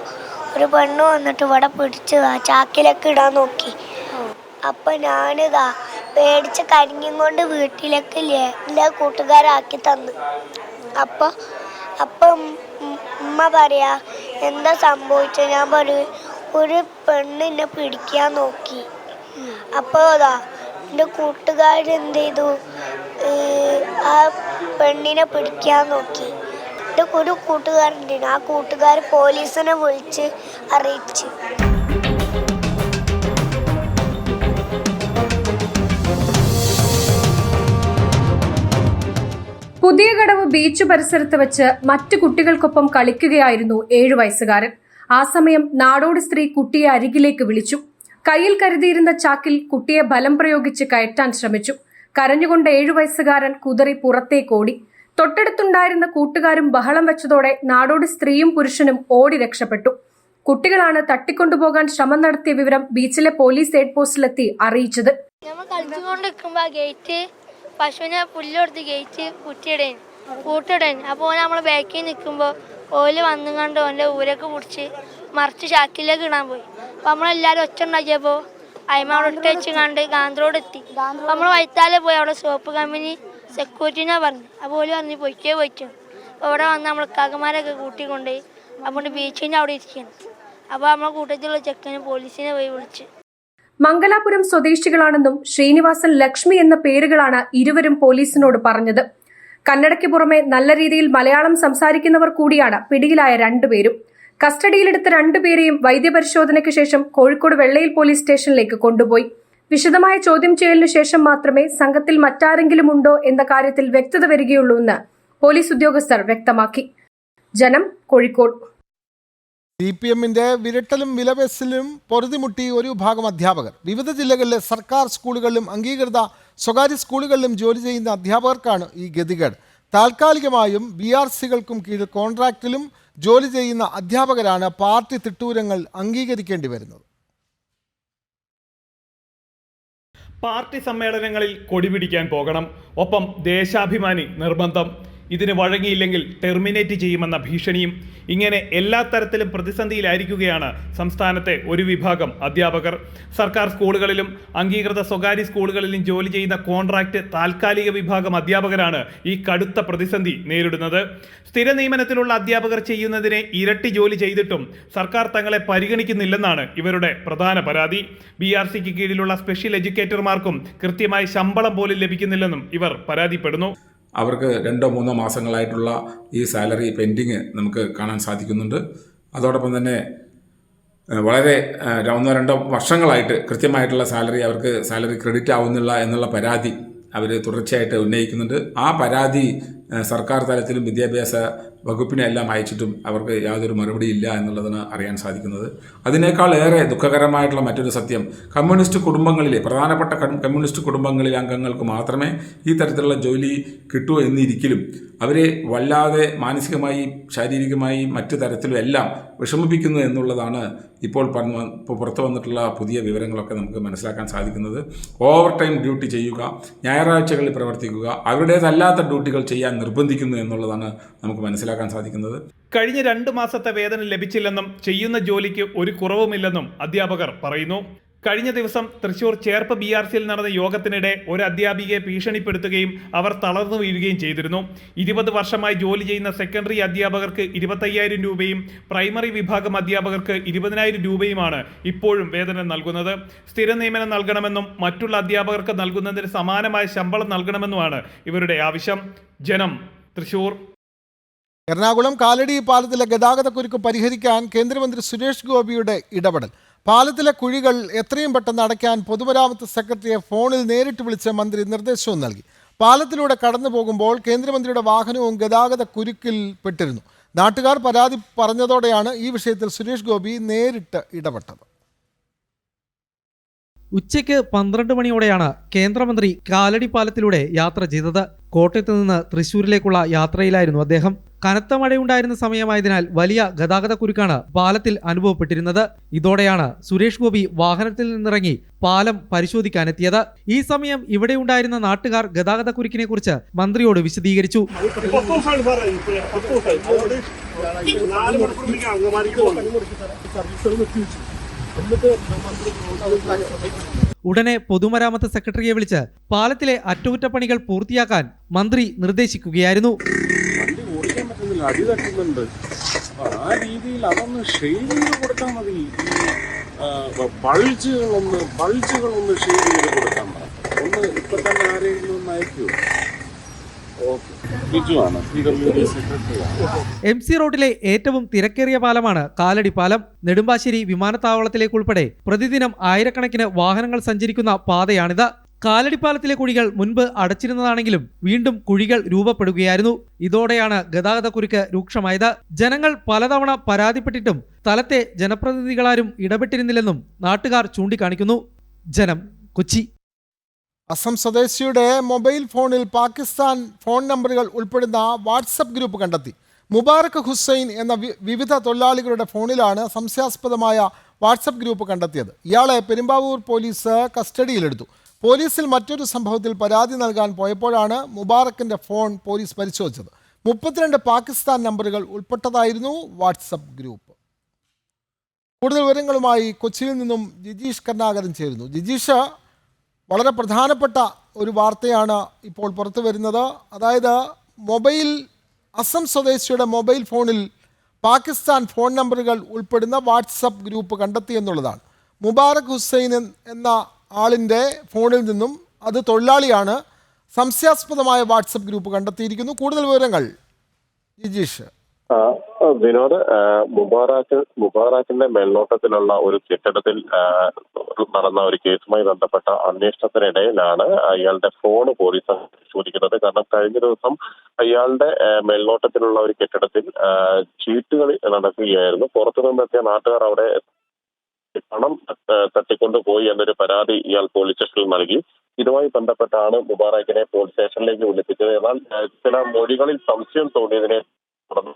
ഒരു പെണ്ണ് വന്നിട്ട് ഇവിടെ പിടിച്ച് ചാക്കിലേക്ക് ഇടാൻ നോക്കി. അപ്പം ഞാനിതാ പേടിച്ച് കരിഞ്ഞും കൊണ്ട് വീട്ടിലേക്ക് എല്ലാ കൂട്ടുകാരാക്കി തന്നു. അപ്പം ഉമ്മ പറയാ എന്താ സംഭവിച്ചത്? ഞാൻ പറയും ഒരു പെണ്ണിനെ പിടിക്കാൻ നോക്കി. അപ്പോൾ അതാ എൻ്റെ കൂട്ടുകാരെന്ത് ചെയ്തു, ആ പെണ്ണിനെ പിടിക്കാൻ നോക്കി. എൻ്റെ ഒരു കൂട്ടുകാരുണ്ടായിരുന്നു, ആ കൂട്ടുകാർ പോലീസിനെ വിളിച്ച് അറിയിച്ചു. പുതിയ കടവ് ബീച്ച് പരിസരത്ത് വെച്ച് മറ്റു കുട്ടികൾക്കൊപ്പം കളിക്കുകയായിരുന്നു 7 വയസ്സുകാരൻ. ആ സമയം നാടോടി സ്ത്രീ കുട്ടിയെ അരികിലേക്ക് വിളിച്ചു. കയ്യിൽ കരുതിയിരുന്ന ചാക്കിൽ കുട്ടിയെ ബലം പ്രയോഗിച്ച് കയറ്റാൻ ശ്രമിച്ചു. കരഞ്ഞുകൊണ്ട് 7 വയസ്സുകാരൻ കുതറി പുറത്തേക്കോടി. തൊട്ടടുത്തുണ്ടായിരുന്ന കൂട്ടുകാരും ബഹളം വെച്ചതോടെ നാടോടി സ്ത്രീയും പുരുഷനും ഓടി രക്ഷപ്പെട്ടു. കുട്ടികളാണ് തട്ടിക്കൊണ്ടുപോകാൻ ശ്രമം നടത്തിയ വിവരം ബീച്ചിലെ പോലീസ് എയ്ഡ് പോസ്റ്റിലെത്തി അറിയിച്ചത്. പശുവിനെ പുല്ലൊടുത്ത് ഗേറ്റ് കൂട്ടിടൻ. അപ്പോൾ നമ്മൾ ബാക്കിൽ നിൽക്കുമ്പോൾ ഓല് വന്നുകൊണ്ട് ഓൻ്റെ ഊരൊക്കെ പിടിച്ച് മറിച്ച് ചാക്കിലേക്ക് ഇടാൻ പോയി. അപ്പോൾ നമ്മളെല്ലാവരും ഒച്ച ഉണ്ടാക്കിയപ്പോൾ അയിമ അവിടെ ഇട്ട് വെച്ച് കണ്ട് ഗാന്ധറോട് എത്തി. അപ്പോൾ നമ്മൾ വൈത്താലെ പോയി അവിടെ സോപ്പ് കമ്പനി സെക്യൂരിറ്റിനെ പറഞ്ഞു. അപ്പോൾ ഓല് പറഞ്ഞ് പൊയ്ക്കേ പോയിച്ചു. അപ്പോൾ അവിടെ വന്ന് നമ്മൾ കാക്കമാരൊക്കെ കൂട്ടിക്കൊണ്ട് അപ്പോൾ ബീച്ചിൻ്റെ അവിടെ ഇരിക്കുകയാണ്. അപ്പോൾ നമ്മളെ കൂട്ടത്തിലുള്ള ചെക്കന് പോലീസിനെ പോയി വിളിച്ച്. മംഗലാപുരം സ്വദേശികളാണെന്നും ശ്രീനിവാസൻ, ലക്ഷ്മി എന്ന പേരുകളാണ് ഇരുവരും പോലീസിനോട് പറഞ്ഞത്. കന്നഡയ്ക്ക് പുറമെ നല്ല രീതിയിൽ മലയാളം സംസാരിക്കുന്നവർ കൂടിയാണ് പിടിയിലായ 2 പേരും. കസ്റ്റഡിയിലെടുത്ത 2 പേരെയും വൈദ്യപരിശോധനയ്ക്ക് ശേഷം കോഴിക്കോട് വെള്ളയിൽ പോലീസ് സ്റ്റേഷനിലേക്ക് കൊണ്ടുപോയി. വിശദമായ ചോദ്യം ചെയ്യലിനു ശേഷം മാത്രമേ സംഘത്തിൽ മറ്റാരെങ്കിലും ഉണ്ടോ എന്ന കാര്യത്തിൽ വ്യക്തത വരികയുള്ളൂവെന്ന് പോലീസ് ഉദ്യോഗസ്ഥർ വ്യക്തമാക്കി. ജനം, കോഴിക്കോട്. CPM-ന്റെ വിരട്ടലും വിലപേശലും പൊറുതിമുട്ടി ഒരു വിഭാഗം അധ്യാപകർ. വിവിധ ജില്ലകളിലെ സർക്കാർ സ്കൂളുകളിലും അംഗീകൃത സ്വകാര്യ സ്കൂളുകളിലും ജോലി ചെയ്യുന്ന അധ്യാപകർക്കാണ് ഈ ഗതികേട്. താൽക്കാലികമായും BRC-കൾക്കും കീഴിൽ കോൺട്രാക്റ്റിലും ജോലി ചെയ്യുന്ന അധ്യാപകരാണ് പാർട്ടി തിട്ടൂരങ്ങൾ അംഗീകരിക്കേണ്ടി വരുന്നത്. പാർട്ടി സമ്മേളനങ്ങളിൽ കൊടിപിടിക്കാൻ പോകണം, ഒപ്പം ദേശാഭിമാനി നിർബന്ധം. ഇതിന് വഴങ്ങിയില്ലെങ്കിൽ ടെർമിനേറ്റ് ചെയ്യുമെന്ന ഭീഷണിയും. ഇങ്ങനെ എല്ലാ തരത്തിലും പ്രതിസന്ധിയിലായിരിക്കുകയാണ് സംസ്ഥാനത്തെ ഒരു വിഭാഗം അധ്യാപകർ. സർക്കാർ സ്കൂളുകളിലും അംഗീകൃത സ്വകാര്യ സ്കൂളുകളിലും ജോലി ചെയ്യുന്ന കോൺട്രാക്റ്റ് താൽക്കാലിക വിഭാഗം അധ്യാപകരാണ് ഈ കടുത്ത പ്രതിസന്ധി നേരിടുന്നത്. സ്ഥിര നിയമനത്തിലുള്ള അധ്യാപകർ ചെയ്യുന്നതിനെ ഇരട്ടി ജോലി ചെയ്തിട്ടും സർക്കാർ തങ്ങളെ പരിഗണിക്കുന്നില്ലെന്നാണ് ഇവരുടെ പ്രധാന പരാതി. BRC-ക്ക് കീഴിലുള്ള സ്പെഷ്യൽ എഡ്യൂക്കേറ്റർമാർക്കും കൃത്യമായി ശമ്പളം പോലും ലഭിക്കുന്നില്ലെന്നും ഇവർ പരാതിപ്പെടുന്നു. അവർക്ക് 2-3 മാസങ്ങളായിട്ടുള്ള ഈ സാലറി പെൻഡിങ് നമുക്ക് കാണാൻ സാധിക്കുന്നുണ്ട്. അതോടൊപ്പം തന്നെ വളരെ 1-2 വർഷങ്ങളായിട്ട് കൃത്യമായിട്ടുള്ള അവർക്ക് സാലറി ക്രെഡിറ്റ് ആവുന്നില്ല എന്നുള്ള പരാതി അവർ തുടർച്ചയായിട്ട് ഉന്നയിക്കുന്നുണ്ട്. ആ പരാതി സർക്കാർ തലത്തിലും വിദ്യാഭ്യാസ വകുപ്പിനെല്ലാം അയച്ചിട്ടും അവർക്ക് യാതൊരു മറുപടിയില്ല എന്നുള്ളതാണ് അറിയാൻ സാധിക്കുന്നത്. അതിനേക്കാൾ ഏറെ ദുഃഖകരമായിട്ടുള്ള മറ്റൊരു സത്യം, കമ്മ്യൂണിസ്റ്റ് കുടുംബങ്ങളിലെ പ്രധാനപ്പെട്ട കമ്മ്യൂണിസ്റ്റ് കുടുംബങ്ങളിലെ അംഗങ്ങൾക്ക് മാത്രമേ ഈ തരത്തിലുള്ള ജോലി കിട്ടൂ എന്നിരിക്കലും അവരെ വല്ലാതെ മാനസികമായി, ശാരീരികമായി, മറ്റു തരത്തിലും എല്ലാം വിഷമിപ്പിക്കുന്നു എന്നുള്ളതാണ് ഇപ്പോൾ പുറത്തു വന്നിട്ടുള്ള പുതിയ വിവരങ്ങളൊക്കെ നമുക്ക് മനസ്സിലാക്കാൻ സാധിക്കുന്നത്. ഓവർ ടൈം ഡ്യൂട്ടി ചെയ്യുക, ഞായറാഴ്ചകളിൽ പ്രവർത്തിക്കുക, അവരുടേതല്ലാത്ത ഡ്യൂട്ടികൾ ചെയ്യാൻ നിർബന്ധിക്കുന്നു എന്നുള്ളതാണ് നമുക്ക് മനസ്സിലാക്കാൻ സാധിക്കുന്നത്. കഴിഞ്ഞ 2 മാസത്തെ വേതനം ലഭിച്ചില്ലെന്നും ചെയ്യുന്ന ജോലിക്ക് ഒരു കുറവുമില്ലെന്നും അധ്യാപകർ പറയുന്നു. കഴിഞ്ഞ ദിവസം തൃശൂർ ചേർപ്പ് BRC-യിൽ നടന്ന യോഗത്തിനിടെ ഒരു അധ്യാപികയെ ഭീഷണിപ്പെടുത്തുകയും അവർ തളർന്നു വീഴുകയും ചെയ്തിരുന്നു. 20 വർഷമായി ജോലി ചെയ്യുന്ന സെക്കൻഡറി അധ്യാപകർക്ക് 25,000 രൂപയും പ്രൈമറി വിഭാഗം അധ്യാപകർക്ക് 20,000 രൂപയുമാണ് ഇപ്പോഴും വേതനം നൽകുന്നത്. സ്ഥിര നിയമനം നൽകണമെന്നും മറ്റുള്ള അധ്യാപകർക്ക് നൽകുന്നതിന് സമാനമായ ശമ്പളം നൽകണമെന്നുമാണ് ഇവരുടെ ആവശ്യം. ജനം, തൃശൂർ. എറണാകുളം കാലടി പാലത്തിലെ ഗതാഗതക്കുരുക്ക് പരിഹരിക്കാൻ കേന്ദ്രമന്ത്രി സുരേഷ് ഗോപിയുടെ ഇടപെടൽ. പാലത്തിലെ കുഴികൾ എത്രയും പെട്ടെന്ന് അടയ്ക്കാൻ പൊതുമരാമത്ത് സെക്രട്ടറിയെ ഫോണിൽ നേരിട്ട് വിളിച്ച് മന്ത്രി നിർദ്ദേശവും നൽകി. പാലത്തിലൂടെ കടന്നു പോകുമ്പോൾ കേന്ദ്രമന്ത്രിയുടെ വാഹനവും ഗതാഗത കുരുക്കിൽ പെട്ടിരുന്നു. നാട്ടുകാർ പരാതി പറഞ്ഞതോടെയാണ് ഈ വിഷയത്തിൽ സുരേഷ് ഗോപി നേരിട്ട് ഇടപെട്ടത്. ഉച്ചയ്ക്ക് 12 മണിയോടെയാണ് കേന്ദ്രമന്ത്രി കാലടി പാലത്തിലൂടെ യാത്ര ചെയ്തത്. കോട്ടയത്ത് നിന്ന് തൃശ്ശൂരിലേക്കുള്ള യാത്രയിലായിരുന്നു അദ്ദേഹം. കനത്ത മഴയുണ്ടായിരുന്ന സമയമായതിനാൽ വലിയ ഗതാഗതക്കുരുക്കാണ് പാലത്തിൽ അനുഭവപ്പെട്ടിരുന്നത്. ഇതോടെയാണ് സുരേഷ് ഗോപി വാഹനത്തിൽ നിന്നിറങ്ങി പാലം പരിശോധിക്കാനെത്തിയത്. ഈ സമയം ഇവിടെ ഉണ്ടായിരുന്ന നാട്ടുകാർ ഗതാഗതക്കുരുക്കിനെ കുറിച്ച് മന്ത്രിയോട് വിശദീകരിച്ചു. ഉടനെ പൊതുമരാമത്ത് സെക്രട്ടറിയെ വിളിച്ച് പാലത്തിലെ അറ്റകുറ്റപ്പണികൾ പൂർത്തിയാക്കാൻ മന്ത്രി നിർദ്ദേശിക്കുകയായിരുന്നു. ആ രീതിയിൽ അതൊന്ന് ഷെയ്ഡ് ചെയ്ത് കൊടുത്താൽ മതി. ഈ ബൾജുകളൊന്ന് ഷെയ്ഡ് ചെയ്ത് കൊടുത്താൽ മതി. ഒന്ന് ഇപ്പൊ തന്നെ ആരെങ്കിലും ഒന്ന് അയക്കൂ. ഓക്കെ, ബിജുവാണ്, PWD സെക്രട്ടറിയാണ്. MC റോഡിലെ ഏറ്റവും തിരക്കേറിയ പാലമാണ് കാലടി പാലം. നെടുമ്പാശ്ശേരി വിമാനത്താവളത്തിലേക്കുൾപ്പെടെ പ്രതിദിനം ആയിരക്കണക്കിന് വാഹനങ്ങൾ സഞ്ചരിക്കുന്ന പാതയാണിത്. കാലടിപ്പാലത്തിലെ കുഴികൾ മുൻപ് അടച്ചിരുന്നതാണെങ്കിലും വീണ്ടും കുഴികൾ രൂപപ്പെടുകയായിരുന്നു. ഇതോടെയാണ് ഗതാഗതക്കുരുക്ക് രൂക്ഷമായത്. ജനങ്ങൾ പലതവണ പരാതിപ്പെട്ടിട്ടും സ്ഥലത്തെ ജനപ്രതിനിധികളാരും ഇടപെട്ടിരുന്നില്ലെന്നും നാട്ടുകാർ ചൂണ്ടിക്കാണിക്കുന്നു. ജനം, കൊച്ചി. അസം സ്വദേശിയുടെ മൊബൈൽ ഫോണിൽ പാകിസ്ഥാൻ ഫോൺ നമ്പറുകൾ ഉൾപ്പെടുന്ന വാട്സപ്പ് ഗ്രൂപ്പ് കണ്ടെത്തി. മുബാറക് ഹുസൈൻ എന്ന വിവിധ തൊഴിലാളികളുടെ ഫോണിലാണ് സംശയാസ്പദമായ വാട്സപ്പ് ഗ്രൂപ്പ് കണ്ടെത്തിയത്. ഇയാളെ പെരുമ്പാവൂർ പോലീസ് കസ്റ്റഡിയിലെടുത്തു. പോലീസിൽ മറ്റൊരു സംഭവത്തിൽ പരാതി നൽകാൻ പോയപ്പോഴാണ് മുബാറക്കിൻ്റെ ഫോൺ പോലീസ് പരിശോധിച്ചത്. 32 പാകിസ്ഥാൻ നമ്പറുകൾ ഉൾപ്പെട്ടതായിരുന്നു വാട്സപ്പ് ഗ്രൂപ്പ്. കൂടുതൽ വിവരങ്ങളുമായി കൊച്ചിയിൽ നിന്നും ജിജീഷ് കരുണാകരൻ ചേരുന്നു. ജിജീഷ്, വളരെ പ്രധാനപ്പെട്ട ഒരു വാർത്തയാണ് ഇപ്പോൾ പുറത്തു വരുന്നത്. അതായത് അസം സ്വദേശിയുടെ മൊബൈൽ ഫോണിൽ പാകിസ്ഥാൻ ഫോൺ നമ്പറുകൾ ഉൾപ്പെടുന്ന വാട്സപ്പ് ഗ്രൂപ്പ് കണ്ടെത്തി എന്നുള്ളതാണ്. മുബാറക് ഹുസൈൻ എന്ന ആളിൻ്റെ ഫോണിൽ നിന്നും, അത് തൊഴിലാളിയാണ്, സംശയാസ്പദമായ വാട്സപ്പ് ഗ്രൂപ്പ് കണ്ടെത്തിയിരിക്കുന്നു. കൂടുതൽ വിവരങ്ങൾ ജിജീഷ്. വിനോദ്, മുബാറക്കിന്റെ മേൽനോട്ടത്തിലുള്ള ഒരു കെട്ടിടത്തിൽ നടന്ന ഒരു കേസുമായി ബന്ധപ്പെട്ട അന്വേഷണത്തിനിടയിലാണ് അയാളുടെ ഫോൺ പോലീസ് പരിശോധിക്കുന്നത്. കാരണം കഴിഞ്ഞ ദിവസം അയാളുടെ മേൽനോട്ടത്തിലുള്ള ഒരു കെട്ടിടത്തിൽ ചീട്ടുകളി നടക്കുകയായിരുന്നു. പുറത്തു നിന്നെത്തിയ നാട്ടുകാർ അവിടെ പണം തട്ടിക്കൊണ്ടുപോയി എന്നൊരു പരാതി ഇയാൾ പോലീസ് സ്റ്റേഷനിൽ നൽകി. ഇതുമായി ബന്ധപ്പെട്ടാണ് മുബാറക്കിനെ പോലീസ് സ്റ്റേഷനിലേക്ക് വിളിപ്പിച്ചത്. എന്നാൽ ചില മൊഴികളിൽ സംശയം തോന്നിയതിനെ തുടർന്ന്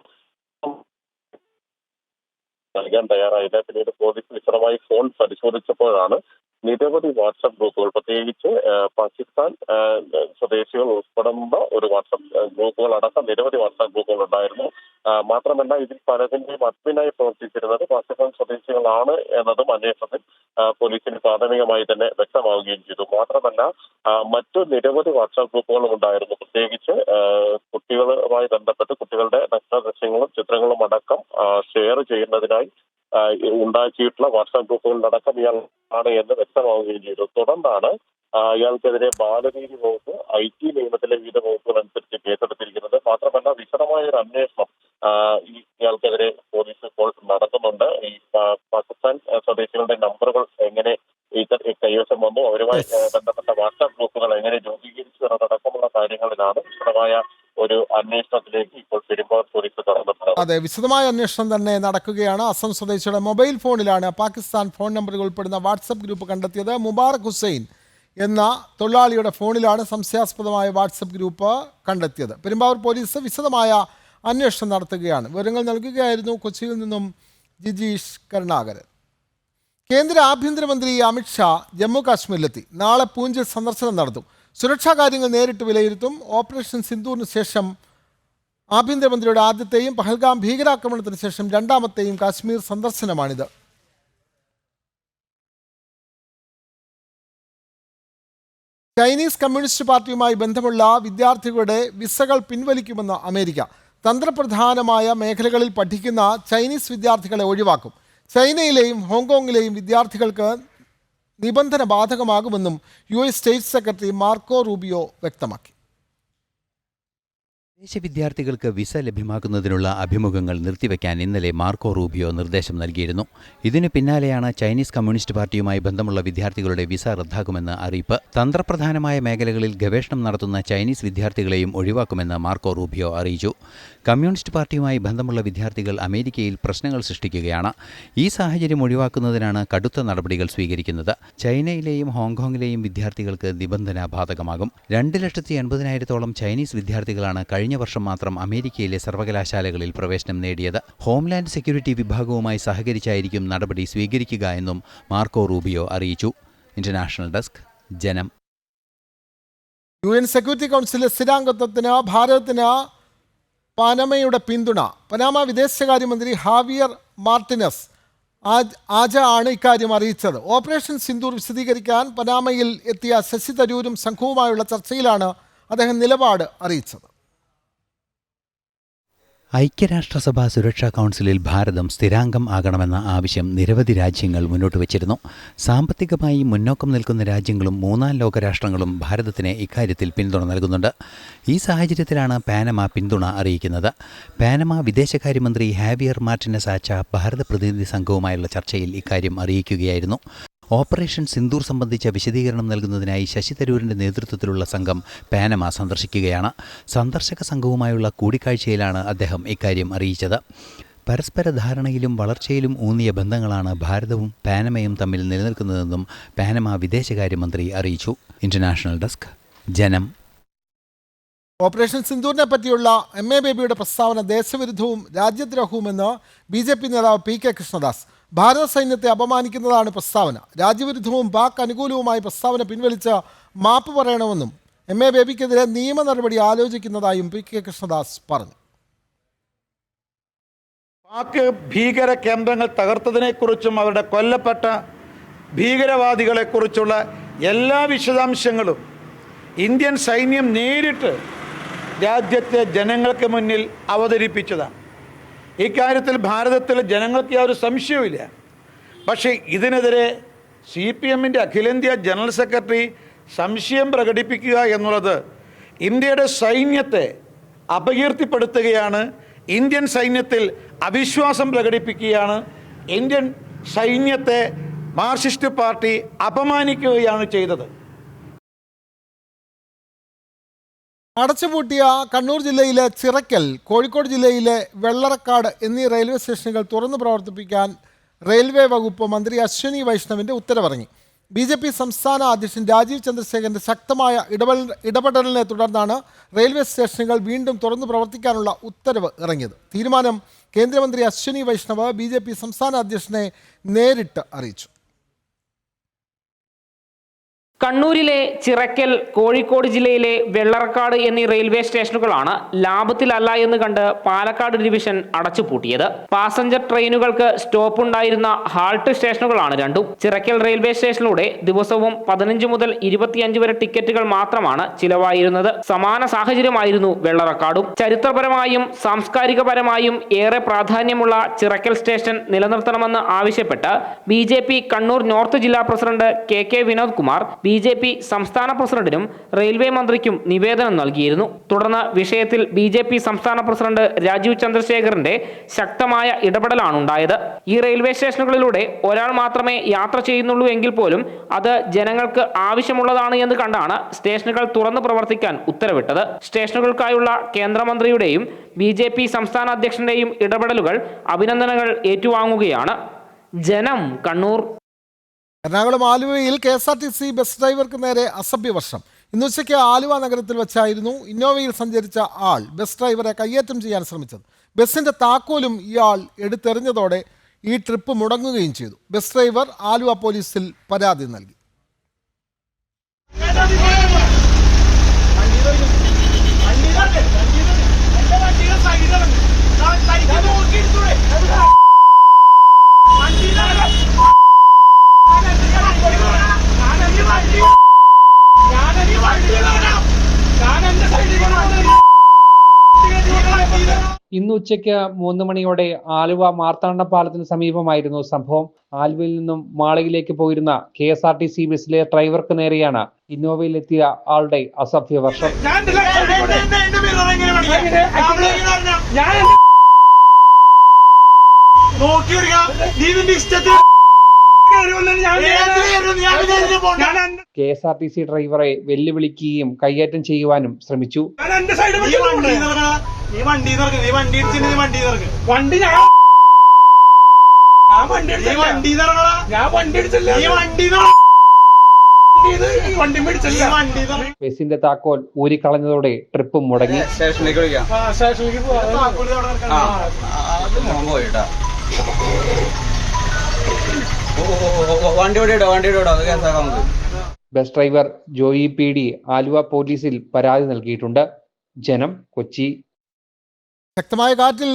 നൽകാൻ തയ്യാറായില്ല. പിന്നീട് പോലീസ് വിശദമായി ഫോൺ പരിശോധിച്ചപ്പോഴാണ് നിരവധി വാട്സപ്പ് ഗ്രൂപ്പുകൾ, പ്രത്യേകിച്ച് പാകിസ്ഥാൻ സ്വദേശികൾ ഉൾപ്പെടുന്ന ഒരു വാട്സപ്പ് ഗ്രൂപ്പുകൾ അടക്കം നിരവധി വാട്സപ്പ് ഗ്രൂപ്പുകൾ ഉണ്ടായിരുന്നു. മാത്രമല്ല, ഇതിൽ പലതിന്റെയും അഡ്മിനായി പ്രവർത്തിച്ചിരുന്നത് പാകിസ്ഥാൻ സ്വദേശികളാണ് എന്നതും അന്വേഷണത്തിൽ പോലീസിന് പ്രാഥമികമായി തന്നെ വ്യക്തമാവുകയും ചെയ്തു. മാത്രമല്ല, മറ്റു നിരവധി വാട്സാപ്പ് ഗ്രൂപ്പുകളും ഉണ്ടായിരുന്നു. പ്രത്യേകിച്ച് കുട്ടികളുമായി ബന്ധപ്പെട്ട് കുട്ടികളുടെ നഗ്നദൃശ്യങ്ങളും ചിത്രങ്ങളും അടക്കം ഷെയർ ചെയ്യുന്നതിനായി ഉണ്ടാക്കിയിട്ടുള്ള വാട്സാപ്പ് ഗ്രൂപ്പുകളിലടക്കം ഇയാളാണ് എന്ന് വ്യക്തമാവുകയും ചെയ്തു. തുടർന്നാണ് ഇയാൾക്കെതിരെ ബാലനീതി വകുപ്പ്, IT നിയമത്തിലെ വിവിധ വകുപ്പുകൾ അനുസരിച്ച് കേസെടുത്തിരിക്കുന്നത്. മാത്രമല്ല, വിശദമായ ഒരു അന്വേഷണം ഇയാൾക്കെതിരെ പോലീസ് ഇപ്പോൾ നടത്തുന്നുണ്ട്. ഈ പാകിസ്ഥാൻ സ്വദേശികളുടെ നമ്പറുകൾ എങ്ങനെ കൈവശം വന്നു, അവരുമായി ബന്ധപ്പെട്ട വാട്സാപ്പ് ഗ്രൂപ്പുകൾ എങ്ങനെ രൂപീകരിച്ചു എന്നതടക്കമുള്ള കാര്യങ്ങളിലാണ് വിശദമായ ഒരു അന്വേഷണത്തിലേക്ക് ഇപ്പോൾ പെരുമ്പാവൂർ പോലീസ് കടന്നിട്ടുള്ളത്. അതെ, വിശദമായ അന്വേഷണം തന്നെ നടക്കുകയാണ്. അസം സ്വദേശിയുടെ മൊബൈൽ ഫോണിലാണ് പാകിസ്ഥാൻ ഫോൺ നമ്പറുകൾ ഉൾപ്പെടുന്ന വാട്സപ്പ് ഗ്രൂപ്പ് കണ്ടെത്തിയത്. മുബാറക് ഹുസൈൻ എന്ന തൊഴിലാളിയുടെ ഫോണിലാണ് സംശയാസ്പദമായ വാട്സപ്പ് ഗ്രൂപ്പ് കണ്ടെത്തിയത്. പെരുമ്പാവൂർ പോലീസ് വിശദമായ അന്വേഷണം നടത്തുകയാണ്. വിവരങ്ങൾ നൽകുകയായിരുന്നു കൊച്ചിയിൽ നിന്നും ജിജീഷ് കരുണാകരൻ. കേന്ദ്ര ആഭ്യന്തരമന്ത്രി അമിത്ഷാ ജമ്മു കാശ്മീരിലെത്തി. നാളെ പൂഞ്ചിൽ സന്ദർശനം നടത്തും. സുരക്ഷാ കാര്യങ്ങൾ നേരിട്ട് വിലയിരുത്തും. ഓപ്പറേഷൻ സിന്ദൂറിന് ശേഷം ആഭ്യന്തരമന്ത്രിയുടെ ആദ്യത്തെയും പഹൽഗാം ഭീകരാക്രമണത്തിന് ശേഷം രണ്ടാമത്തെയും കാശ്മീർ സന്ദർശനമാണിത്. ചൈനീസ് കമ്മ്യൂണിസ്റ്റ് പാർട്ടിയുമായി ബന്ധമുള്ള വിദ്യാർത്ഥികളുടെ വിസകൾ പിൻവലിക്കുമെന്ന് അമേരിക്ക. തന്ത്രപ്രധാനമായ മേഖലകളിൽ പഠിക്കുന്ന ചൈനീസ് വിദ്യാർത്ഥികളെ ഒഴിവാക്കും. ചൈനയിലെയും ഹോങ്കോങ്ങിലെയും വിദ്യാർത്ഥികൾക്ക് നിബന്ധന ബാധകമാകുമെന്നും US state secretary Marco Rubio വ്യക്തമാക്കി. വിദേശ വിദ്യാർത്ഥികൾക്ക് വിസ ലഭ്യമാക്കുന്നതിനുള്ള അഭിമുഖങ്ങൾ നിർത്തിവെക്കാൻ ഇന്നലെ മാർക്കോ റൂബിയോ നിർദ്ദേശം നൽകിയിരുന്നു. ഇതിനു പിന്നാലെയാണ് ചൈനീസ് കമ്മ്യൂണിസ്റ്റ് പാർട്ടിയുമായി ബന്ധമുള്ള വിദ്യാർത്ഥികളുടെ വിസ റദ്ദാക്കുമെന്ന് അറിയിപ്പ്. തന്ത്രപ്രധാനമായ മേഖലകളിൽ ഗവേഷണം നടത്തുന്ന ചൈനീസ് വിദ്യാർത്ഥികളെയും ഒഴിവാക്കുമെന്ന് മാർക്കോ റൂബിയോ അറിയിച്ചു. കമ്മ്യൂണിസ്റ്റ് പാർട്ടിയുമായി ബന്ധമുള്ള വിദ്യാർത്ഥികൾ അമേരിക്കയിൽ പ്രശ്നങ്ങൾ സൃഷ്ടിക്കുകയാണ്. ഈ സാഹചര്യം ഒഴിവാക്കുന്നതിനാണ് കടുത്ത നടപടികൾ സ്വീകരിക്കുന്നത്. ചൈനയിലെയും ഹോങ്കോങ്ങിലെയും വിദ്യാർത്ഥികൾക്ക് നിബന്ധന ബാധകമാകും. 2,80,000-ഓളം ചൈനീസ് വിദ്യാർത്ഥികളാണ് കഴിഞ്ഞ വർഷം മാത്രം അമേരിക്കയിലെ സർവകലാശാലകളിൽ പ്രവേശനം നേടിയത്. ഹോംലാൻഡ് സെക്യൂരിറ്റി വിഭാഗവുമായി സഹകരിച്ചായിരിക്കും നടപടി സ്വീകരിക്കുക എന്നും മാർക്കോ റൂബിയോ അറിയിച്ചു. ഇന്റർനാഷണൽ ഡെസ്ക്, ജനം. UN സെക്യൂരിറ്റി കൗൺസിലിലെ സ്ഥിരാംഗത്വത്തിന് ഭാരതത്തിന് പനമയുടെ പിന്തുണ. പനാമ വിദേശകാര്യമന്ത്രി ഹാവിയർ മാർട്ടിനസ് ആജ ആണ് ഇക്കാര്യം അറിയിച്ചത്. ഓപ്പറേഷൻ സിന്ദൂർ വിശദീകരിക്കാൻ പനാമയിൽ എത്തിയ ശശി തരൂരും സംഘവുമായുള്ള ചർച്ചയിലാണ് അദ്ദേഹം നിലപാട് അറിയിച്ചത്. ഐക്യരാഷ്ട്രസഭ സുരക്ഷാ കൗൺസിലിൽ ഭാരതം സ്ഥിരാംഗം ആകണമെന്ന ആവശ്യം നിരവധി രാജ്യങ്ങൾ മുന്നോട്ട് വച്ചിരുന്നു. സാമ്പത്തികമായി മുന്നോക്കം നിൽക്കുന്ന രാജ്യങ്ങളും മൂന്നാം ലോക രാഷ്ട്രങ്ങളും ഭാരതത്തിന് ഇക്കാര്യത്തിൽ പിന്തുണ നൽകുന്നുണ്ട്. ഈ സാഹചര്യത്തിലാണ് പാനമ പിന്തുണ അറിയിക്കുന്നത്. പാനമ വിദേശകാര്യമന്ത്രി ഹാവിയർ മാർട്ടിനസ് ആച്ച ഭാരത പ്രതിനിധി സംഘവുമായുള്ള ചർച്ചയിൽ ഇക്കാര്യം അറിയിക്കുകയായിരുന്നു. ഓപ്പറേഷൻ സിന്ദൂർ സംബന്ധിച്ച വിശദീകരണം നൽകുന്നതിനായി ശശി തരൂരിൻ്റെ നേതൃത്വത്തിലുള്ള സംഘം പാനമ സന്ദർശിക്കുകയാണ്. സന്ദർശക സംഘവുമായുള്ള കൂടിക്കാഴ്ചയിലാണ് അദ്ദേഹം ഇക്കാര്യം അറിയിച്ചത്. പരസ്പര ധാരണയിലും വളർച്ചയിലും ഊന്നിയ ബന്ധങ്ങളാണ് ഭാരതവും പാനമയും തമ്മിൽ നിലനിൽക്കുന്നതെന്നും പാനമ വിദേശകാര്യമന്ത്രി അറിയിച്ചു. ഇന്റർനാഷണൽ ഡെസ്ക്, ജനം. ഓപ്പറേഷൻ സിന്ദൂറിനെ പറ്റിയുള്ള MA ബേബിയുടെ പ്രസ്താവന ദേശവിരുദ്ധവും രാജ്യദ്രോഹവുമെന്ന് BJP നേതാവ് PK കൃഷ്ണദാസ്. ഭാരത സൈന്യത്തെ അപമാനിക്കുന്നതാണ് പ്രസ്താവന. രാജ്യവിരുദ്ധവും പാക് അനുകൂലവുമായ പ്രസ്താവന പിൻവലിച്ച് മാപ്പ് പറയണമെന്നും MA ബേബിക്കെതിരെ നിയമ നടപടി ആലോചിക്കുന്നതായും PK കൃഷ്ണദാസ് പറഞ്ഞു. പാക് ഭീകര കേന്ദ്രങ്ങൾ തകർത്തതിനെക്കുറിച്ചും അവരുടെ കൊല്ലപ്പെട്ട ഭീകരവാദികളെക്കുറിച്ചുള്ള എല്ലാ വിശദാംശങ്ങളും ഇന്ത്യൻ സൈന്യം നേരിട്ട് രാജ്യത്തെ ജനങ്ങൾക്ക് മുന്നിൽ അവതരിപ്പിച്ചതാണ്. ഇക്കാര്യത്തിൽ ഭാരതത്തിലെ ജനങ്ങൾക്ക് യാതൊരു സംശയവുമില്ല. പക്ഷേ ഇതിനെതിരെ CPMൻ്റെ അഖിലേന്ത്യാ ജനറൽ സെക്രട്ടറി സംശയം പ്രകടിപ്പിക്കുക എന്നുള്ളത് ഇന്ത്യയുടെ സൈന്യത്തെ അപകീർത്തിപ്പെടുത്തുകയാണ്, ഇന്ത്യൻ സൈന്യത്തിൽ അവിശ്വാസം പ്രകടിപ്പിക്കുകയാണ്, ഇന്ത്യൻ സൈന്യത്തെ മാർക്സിസ്റ്റ് പാർട്ടി അപമാനിക്കുകയാണ് ചെയ്തത്. അടച്ചുപൂട്ടിയ കണ്ണൂർ ജില്ലയിലെ ചിറക്കൽ, കോഴിക്കോട് ജില്ലയിലെ വെള്ളറക്കാട് എന്നീ റെയിൽവേ സ്റ്റേഷനുകൾ തുറന്നു പ്രവർത്തിപ്പിക്കാൻ റെയിൽവേ വകുപ്പ് മന്ത്രി അശ്വനി വൈഷ്ണവിൻ്റെ ഉത്തരവിറങ്ങി. BJP സംസ്ഥാന അധ്യക്ഷൻ രാജീവ് ചന്ദ്രശേഖരൻ്റെ ശക്തമായ ഇടപെടലിനെ തുടർന്നാണ് റെയിൽവേ സ്റ്റേഷനുകൾ വീണ്ടും തുറന്നു പ്രവർത്തിക്കാനുള്ള ഉത്തരവ് ഇറങ്ങിയത്. തീരുമാനം കേന്ദ്രമന്ത്രി അശ്വനി വൈഷ്ണവ് BJP സംസ്ഥാന അധ്യക്ഷനെ നേരിട്ട് അറിയിച്ചു. കണ്ണൂരിലെ ചിറക്കൽ, കോഴിക്കോട് ജില്ലയിലെ വെള്ളറക്കാട് എന്നീ റെയിൽവേ സ്റ്റേഷനുകളാണ് ലാഭത്തിലല്ല എന്ന് കണ്ട് പാലക്കാട് ഡിവിഷൻ അടച്ചുപൂട്ടിയത്. പാസഞ്ചർ ട്രെയിനുകൾക്ക് സ്റ്റോപ്പ് ഉണ്ടായിരുന്ന ഹാൾട്ട് സ്റ്റേഷനുകളാണ് രണ്ടും. ചിറക്കൽ റെയിൽവേ സ്റ്റേഷനിലൂടെ ദിവസവും 15 മുതൽ 25 വരെ ടിക്കറ്റുകൾ മാത്രമാണ് ചിലവായിരുന്നത്. സമാന സാഹചര്യമായിരുന്നു വെള്ളറക്കാടും. ചരിത്രപരമായും സാംസ്കാരികപരമായും ഏറെ പ്രാധാന്യമുള്ള ചിറക്കൽ സ്റ്റേഷൻ നിലനിർത്തണമെന്ന് ആവശ്യപ്പെട്ട് BJP കണ്ണൂർ നോർത്ത് ജില്ലാ president KK Vinod Kumar BJP സംസ്ഥാന പ്രസിഡന്റിനും റെയിൽവേ മന്ത്രിക്കും നിവേദനം നൽകിയിരുന്നു. തുടർന്ന് വിഷയത്തിൽ BJP സംസ്ഥാന പ്രസിഡന്റ് രാജീവ് ചന്ദ്രശേഖരന്റെ ശക്തമായ ഇടപെടലാണ് ഉണ്ടായത്. ഈ റെയിൽവേ സ്റ്റേഷനുകളിലൂടെ ഒരാൾ മാത്രമേ യാത്ര ചെയ്യുന്നുള്ളൂ എങ്കിൽ പോലും അത് ജനങ്ങൾക്ക് ആവശ്യമുള്ളതാണ് എന്ന് കണ്ടാണ് സ്റ്റേഷനുകൾ തുറന്നു പ്രവർത്തിക്കാൻ ഉത്തരവിട്ടത്. സ്റ്റേഷനുകൾക്കായുള്ള കേന്ദ്രമന്ത്രിയുടെയും BJP സംസ്ഥാന അധ്യക്ഷന്റെയും ഇടപെടലുകൾ അഭിനന്ദനങ്ങൾ ഏറ്റുവാങ്ങുകയാണ്. ജനം, കണ്ണൂർ. എറണാകുളം ആലുവയിൽ KSRTC ബസ് ഡ്രൈവർക്ക് നേരെ അസഭ്യവർഷം. ഇന്നുച്ചയ്ക്ക് ആലുവ നഗരത്തിൽ വെച്ചായിരുന്നു ഇന്നോവയിൽ സഞ്ചരിച്ച ആൾ ബസ് ഡ്രൈവറെ കയ്യേറ്റം ചെയ്യാൻ ശ്രമിച്ചത്. ബസിന്റെ താക്കോലും ഇയാൾ എടുത്തെറിഞ്ഞതോടെ ഈ ട്രിപ്പ് മുടങ്ങുകയും ചെയ്തു. ബസ് ഡ്രൈവർ ആലുവ പോലീസിൽ പരാതി നൽകി. ഇന്ന് ഉച്ചയ്ക്ക് 3 മണിയോടെ ആലുവ മാർത്താണ്ഡ പാലത്തിന് സമീപമായിരുന്നു സംഭവം. ആലുവയിൽ നിന്നും മാളയിലേക്ക് പോയിരുന്ന KSRTC ബസ്സിലെ ഡ്രൈവർക്ക് നേരെയാണ് ഇന്നോവയിലെത്തിയ ആളുടെ അസഭ്യവർഷം. KSRTC ഡ്രൈവറെ വെല്ലുവിളിക്കുകയും കയ്യേറ്റം ചെയ്യുവാനും ശ്രമിച്ചു. ബസിന്റെ താക്കോൽ ഊരിക്കളഞ്ഞതോടെ ട്രിപ്പും മുടങ്ങി. Bus driver Joy PD Aluva പോലീസിൽ പരാതി നൽകിയിട്ടുണ്ട്. ജനം, കൊച്ചി. ശക്തമായ കാറ്റിൽ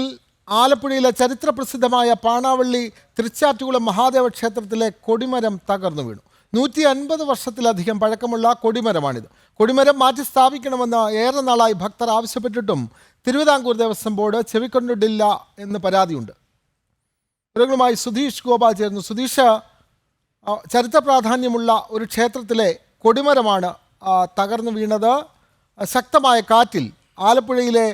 ആലപ്പുഴയിലെ ചരിത്ര പ്രസിദ്ധമായ പാണാവള്ളി തൃച്ചാറ്റുകുളം മഹാദേവ ക്ഷേത്രത്തിലെ കൊടിമരം തകർന്നു വീണു. 150 വർഷത്തിലധികം പഴക്കമുള്ള കൊടിമരമാണിത്. കൊടിമരം മാറ്റി സ്ഥാപിക്കണമെന്ന് ഏറെ നാളായി ഭക്തർ ആവശ്യപ്പെട്ടിട്ടും തിരുവിതാംകൂർ ദേവസ്വം ബോർഡ് ചെവിക്കൊണ്ടിട്ടില്ല എന്ന് പരാതിയുണ്ട്. വിവരങ്ങളുമായി സുധീഷ് ഗോപാൽ ചേർന്നു. സുധീഷ്, ചരിത്ര പ്രാധാന്യമുള്ള ഒരു ക്ഷേത്രത്തിലെ കൊടിമരമാണ് തകർന്നു വീണത്. ശക്തമായ കാറ്റിൽ ആലപ്പുഴയിലെ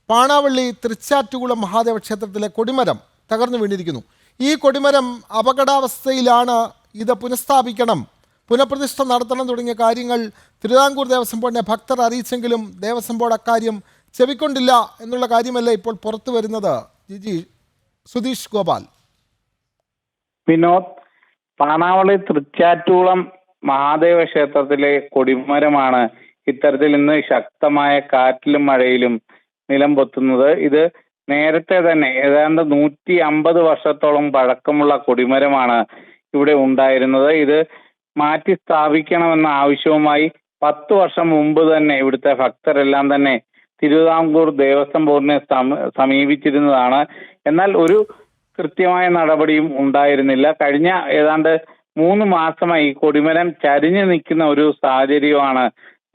പാണാവള്ളി തൃച്ചാറ്റുകുളം മഹാദേവ ക്ഷേത്രത്തിലെ കൊടിമരം തകർന്നു വീണിരിക്കുന്നു. ഈ കൊടിമരം അപകടാവസ്ഥയിലാണ്. ഇത് പുനഃസ്ഥാപിക്കണം, പുനഃപ്രതിഷ്ഠ നടത്തണം തുടങ്ങിയ കാര്യങ്ങൾ തിരുവിതാംകൂർ ദേവസ്വം ബോർഡിനെ ഭക്തർ അറിയിച്ചെങ്കിലും ദേവസ്വം ബോർഡ് അക്കാര്യം ചെവിക്കൊണ്ടില്ല എന്നുള്ള കാര്യമല്ലേ ഇപ്പോൾ പുറത്തു വരുന്നത്. സുധീഷ് ഗോപാൽ. വിനോദ്, പാണാവള്ളി തൃച്ചാറ്റുകുളം മഹാദേവ ക്ഷേത്രത്തിലെ കൊടിമരമാണ് ഇത്തരത്തിൽ ഇന്ന് ശക്തമായ കാറ്റിലും മഴയിലും നിലം പൊത്തുന്നത്. ഇത് നേരത്തെ തന്നെ ഏതാണ്ട് 150 വർഷത്തോളം പഴക്കമുള്ള കൊടിമരമാണ് ഇവിടെ ഉണ്ടായിരുന്നത്. ഇത് മാറ്റി സ്ഥാപിക്കണമെന്ന ആവശ്യവുമായി 10 വർഷം മുമ്പ് തന്നെ ഇവിടുത്തെ ഭക്തരെല്ലാം തന്നെ തിരുവിതാംകൂർ ദേവസ്വം ബോർഡിനെ സമീപിച്ചിരുന്നതാണ്. എന്നാൽ ഒരു കൃത്യമായ നടപടിയും ഉണ്ടായിരുന്നില്ല. കഴിഞ്ഞ ഏതാണ്ട് 3 മാസമായി കൊടിമരം ചരിഞ്ഞു നിൽക്കുന്ന ഒരു സാഹചര്യമാണ്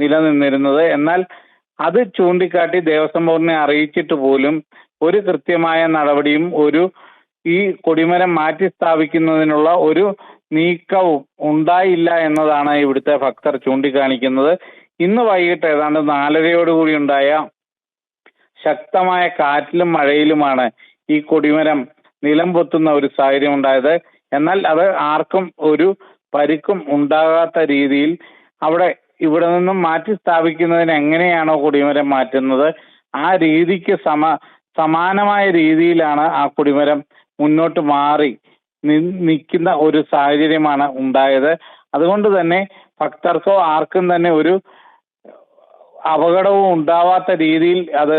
നിലനിന്നിരുന്നത്. എന്നാൽ അത് ചൂണ്ടിക്കാട്ടി ദേവസ്വം ബോർഡിനെ അറിയിച്ചിട്ട് പോലും ഒരു കൃത്യമായ നടപടിയും ഈ കൊടിമരം മാറ്റി സ്ഥാപിക്കുന്നതിനുള്ള ഒരു നീക്കവും ഉണ്ടായില്ല എന്നതാണ് ഇവിടുത്തെ ഭക്തർ ചൂണ്ടിക്കാണിക്കുന്നത്. ഇന്ന് വൈകിട്ട് ഏതാണ്ട് 4:30 ഉണ്ടായ ശക്തമായ കാറ്റിലും മഴയിലുമാണ് ഈ കൊടിമരം നിലം പൊത്തുന്ന ഒരു സാഹചര്യം ഉണ്ടായത്. എന്നാൽ അത് ആർക്കും ഒരു പരിക്കും ഉണ്ടാകാത്ത രീതിയിൽ ഇവിടെ നിന്നും മാറ്റി സ്ഥാപിക്കുന്നതിന് എങ്ങനെയാണോ കൊടിമരം മാറ്റുന്നത് ആ രീതിക്ക് സമാനമായ രീതിയിലാണ് ആ കൊടിമരം മുന്നോട്ട് മാറി നിൽക്കുന്ന ഒരു സാഹചര്യമാണ് ഉണ്ടായത്. അതുകൊണ്ട് തന്നെ ഭക്തർക്കോ ആർക്കും തന്നെ ഒരു അപകടവും ഉണ്ടാവാത്ത രീതിയിൽ അത്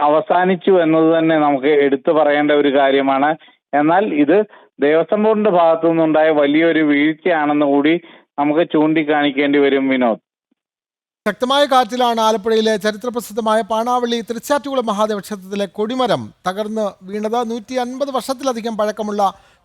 അവസാനിച്ചു എന്നത് തന്നെ നമുക്ക് എടുത്തു പറയേണ്ട ഒരു കാര്യമാണ്. എന്നാൽ ഇത് ദേവസ്വം ബോർഡിന്റെ ഭാഗത്തു നിന്നുണ്ടായ വലിയൊരു വീഴ്ചയാണെന്ന് കൂടി നമുക്ക് ചൂണ്ടിക്കാണിക്കേണ്ടി വരും. വിനോദ്, ശക്തമായ കാറ്റിലാണ് ആലപ്പുഴയിലെ ചരിത്രപ്രസിദ്ധമായ പാണാവള്ളി തൃച്ചാറ്റുകുളം മഹാദേവ ക്ഷേത്രത്തിലെ കൊടിമരം തകർന്ന് വീണത്. 150 വർഷത്തിലധികം പഴക്കമുള്ള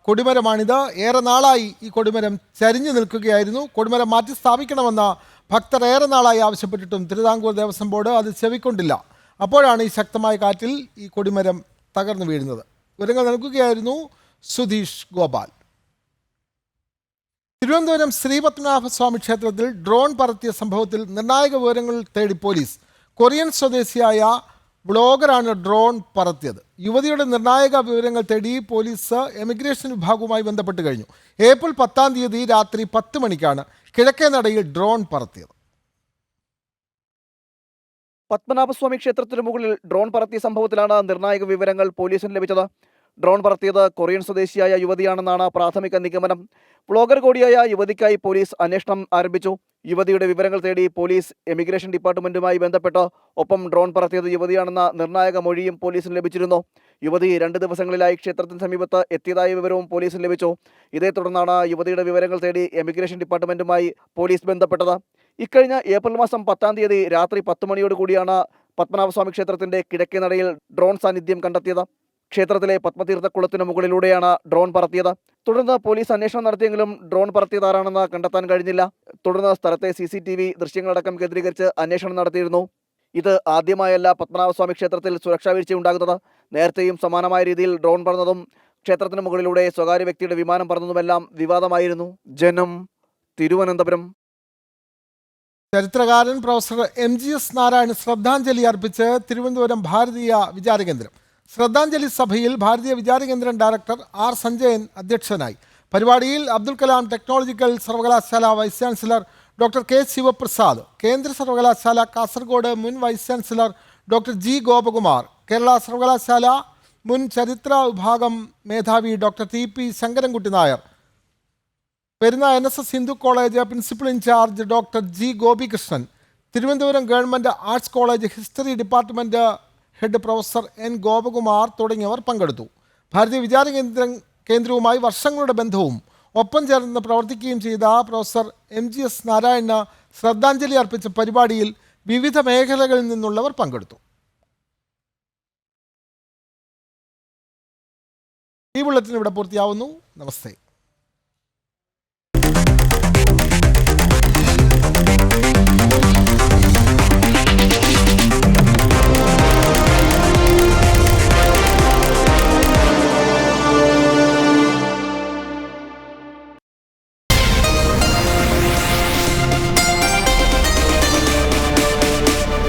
കൊടിമരമാണിത്. ഏറെ നാളായി ഈ കൊടിമരം ചരിഞ്ഞു നിൽക്കുകയായിരുന്നു. കൊടിമരം മാറ്റി സ്ഥാപിക്കണമെന്ന് ഭക്തർ ഏറെ നാളായി ആവശ്യപ്പെട്ടിട്ടും തിരുവിതാംകൂർ ദേവസ്വം ബോർഡ് അത് ചെവിക്കൊണ്ടില്ല. അപ്പോഴാണ് ഈ ശക്തമായ കാറ്റിൽ ഈ കൊടിമരം തകർന്നു വീഴുന്നത്. വിവരങ്ങൾ നൽകുകയായിരുന്നു സുധീഷ് ഗോപാൽ. തിരുവനന്തപുരം ശ്രീപത്മനാഭസ്വാമി ക്ഷേത്രത്തിൽ ഡ്രോൺ പറത്തിയ സംഭവത്തിൽ നിർണായക വിവരങ്ങൾ തേടി പോലീസ്. കൊറിയൻ സ്വദേശിയായ വ്ളോഗറാണ് ഡ്രോൺ പറത്തിയത്. യുവതിയുടെ നിർണായക വിവരങ്ങൾ തേടി പോലീസ് എമിഗ്രേഷൻ വിഭാഗവുമായി ബന്ധപ്പെട്ട് കഴിഞ്ഞു. ഏപ്രിൽ 10-ാം തീയതി രാത്രി 10 മണിക്കാണ് കിഴക്കേനടയിൽ ഡ്രോൺ പറത്തിയത്. പത്മനാഭസ്വാമി ക്ഷേത്രത്തിന് മുകളിൽ ഡ്രോൺ പറത്തിയ സംഭവത്തിലാണ് നിർണായക വിവരങ്ങൾ പോലീസിന് ലഭിച്ചത്. ഡ്രോൺ പറത്തിയത് കൊറിയൻ സ്വദേശിയായ യുവതിയാണെന്നാണ് പ്രാഥമിക നിഗമനം. വ്ളോഗർ കൂടിയായ യുവതിക്കായി പോലീസ് അന്വേഷണം ആരംഭിച്ചു. യുവതിയുടെ വിവരങ്ങൾ തേടി പോലീസ് എമിഗ്രേഷൻ ഡിപ്പാർട്ട്മെന്റുമായി ബന്ധപ്പെട്ട് ഒപ്പം ഡ്രോൺ പറത്തിയത് യുവതിയാണെന്ന നിർണായക മൊഴിയും പോലീസിന് ലഭിച്ചിരുന്നു. യുവതി 2 ദിവസങ്ങളിലായി ക്ഷേത്രത്തിന് സമീപത്ത് എത്തിയതായ വിവരവും പോലീസിന് ലഭിച്ചു. ഇതേ തുടർന്നാണ് യുവതിയുടെ വിവരങ്ങൾ തേടി എമിഗ്രേഷൻ ഡിപ്പാർട്ട്മെന്റുമായി പോലീസ് ബന്ധപ്പെട്ടത്. ഇക്കഴിഞ്ഞ ഏപ്രിൽ മാസം 10-ാം തീയതി രാത്രി 10 മണിയോടുകൂടിയാണ് പത്മനാഭസ്വാമി ക്ഷേത്രത്തിന്റെ കിഴക്കേനടയിൽ ഡ്രോൺ സാന്നിധ്യം കണ്ടെത്തിയത്. ക്ഷേത്രത്തിലെ പത്മതീർത്ഥക്കുളത്തിന് മുകളിലൂടെയാണ് ഡ്രോൺ പറത്തിയത്. തുടർന്ന് പോലീസ് അന്വേഷണം നടത്തിയെങ്കിലും ഡ്രോൺ പറത്തിയതാരാണെന്ന് കണ്ടെത്താൻ കഴിഞ്ഞില്ല. തുടർന്ന് സ്ഥലത്തെ CCTV ദൃശ്യങ്ങളടക്കം കേന്ദ്രീകരിച്ച് അന്വേഷണം നടത്തിയിരുന്നു. ഇത് ആദ്യമായല്ല പത്മനാഭസ്വാമി ക്ഷേത്രത്തിൽ സുരക്ഷാ വീഴ്ചയുണ്ടാകുന്നത്. നേരത്തെയും സമാനമായ രീതിയിൽ ഡ്രോൺ പറന്നതും ക്ഷേത്രത്തിന് മുകളിലൂടെ സ്വകാര്യ വ്യക്തിയുടെ വിമാനം പറന്നതുമെല്ലാം വിവാദമായിരുന്നു. ജനം, തിരുവനന്തപുരം. ചരിത്രകാരൻ പ്രൊഫസർ MGS നാരായണൻ ശ്രദ്ധാഞ്ജലി അർപ്പിച്ച് തിരുവനന്തപുരം ഭാരതീയ വിചാരകേന്ദ്രം. ശ്രദ്ധാഞ്ജലി സഭയിൽ ഭാരതീയ വിചാരകേന്ദ്രം ഡയറക്ടർ R സഞ്ജയൻ അധ്യക്ഷനായി. പരിപാടിയിൽ അബ്ദുൽ കലാം ടെക്നോളജിക്കൽ സർവകലാശാല vice chancellor doctor K Sivaprasad, കേന്ദ്ര സർവകലാശാല കാസർഗോഡ് മുൻ vice chancellor doctor G Gopakumar, Kerala സർവകലാശാല മുൻ ചരിത്ര വിഭാഗം മേധാവി doctor TP Sankarankutty Nair, Perunna NSS Hindu college principal in charge doctor G Gopikrishnan, Thiruvananthapuram government arts college history department head professor N Gopakumar തുടങ്ങിയവർ പങ്കെടുത്തു. ഭാരതീയ വിചാരകേന്ദ്രവുമായി വർഷങ്ങളുടെ ബന്ധവും ഒപ്പം ചേർന്ന് പ്രവർത്തിക്കുകയും ചെയ്ത പ്രൊഫസർ MGS നാരായണന് ശ്രദ്ധാഞ്ജലി അർപ്പിച്ച പരിപാടിയിൽ വിവിധ മേഖലകളിൽ നിന്നുള്ളവർ പങ്കെടുത്തു. ഈ ബുള്ളറ്റിൻ ഇവിടെ പൂർത്തിയാവുന്നു. നമസ്തേ.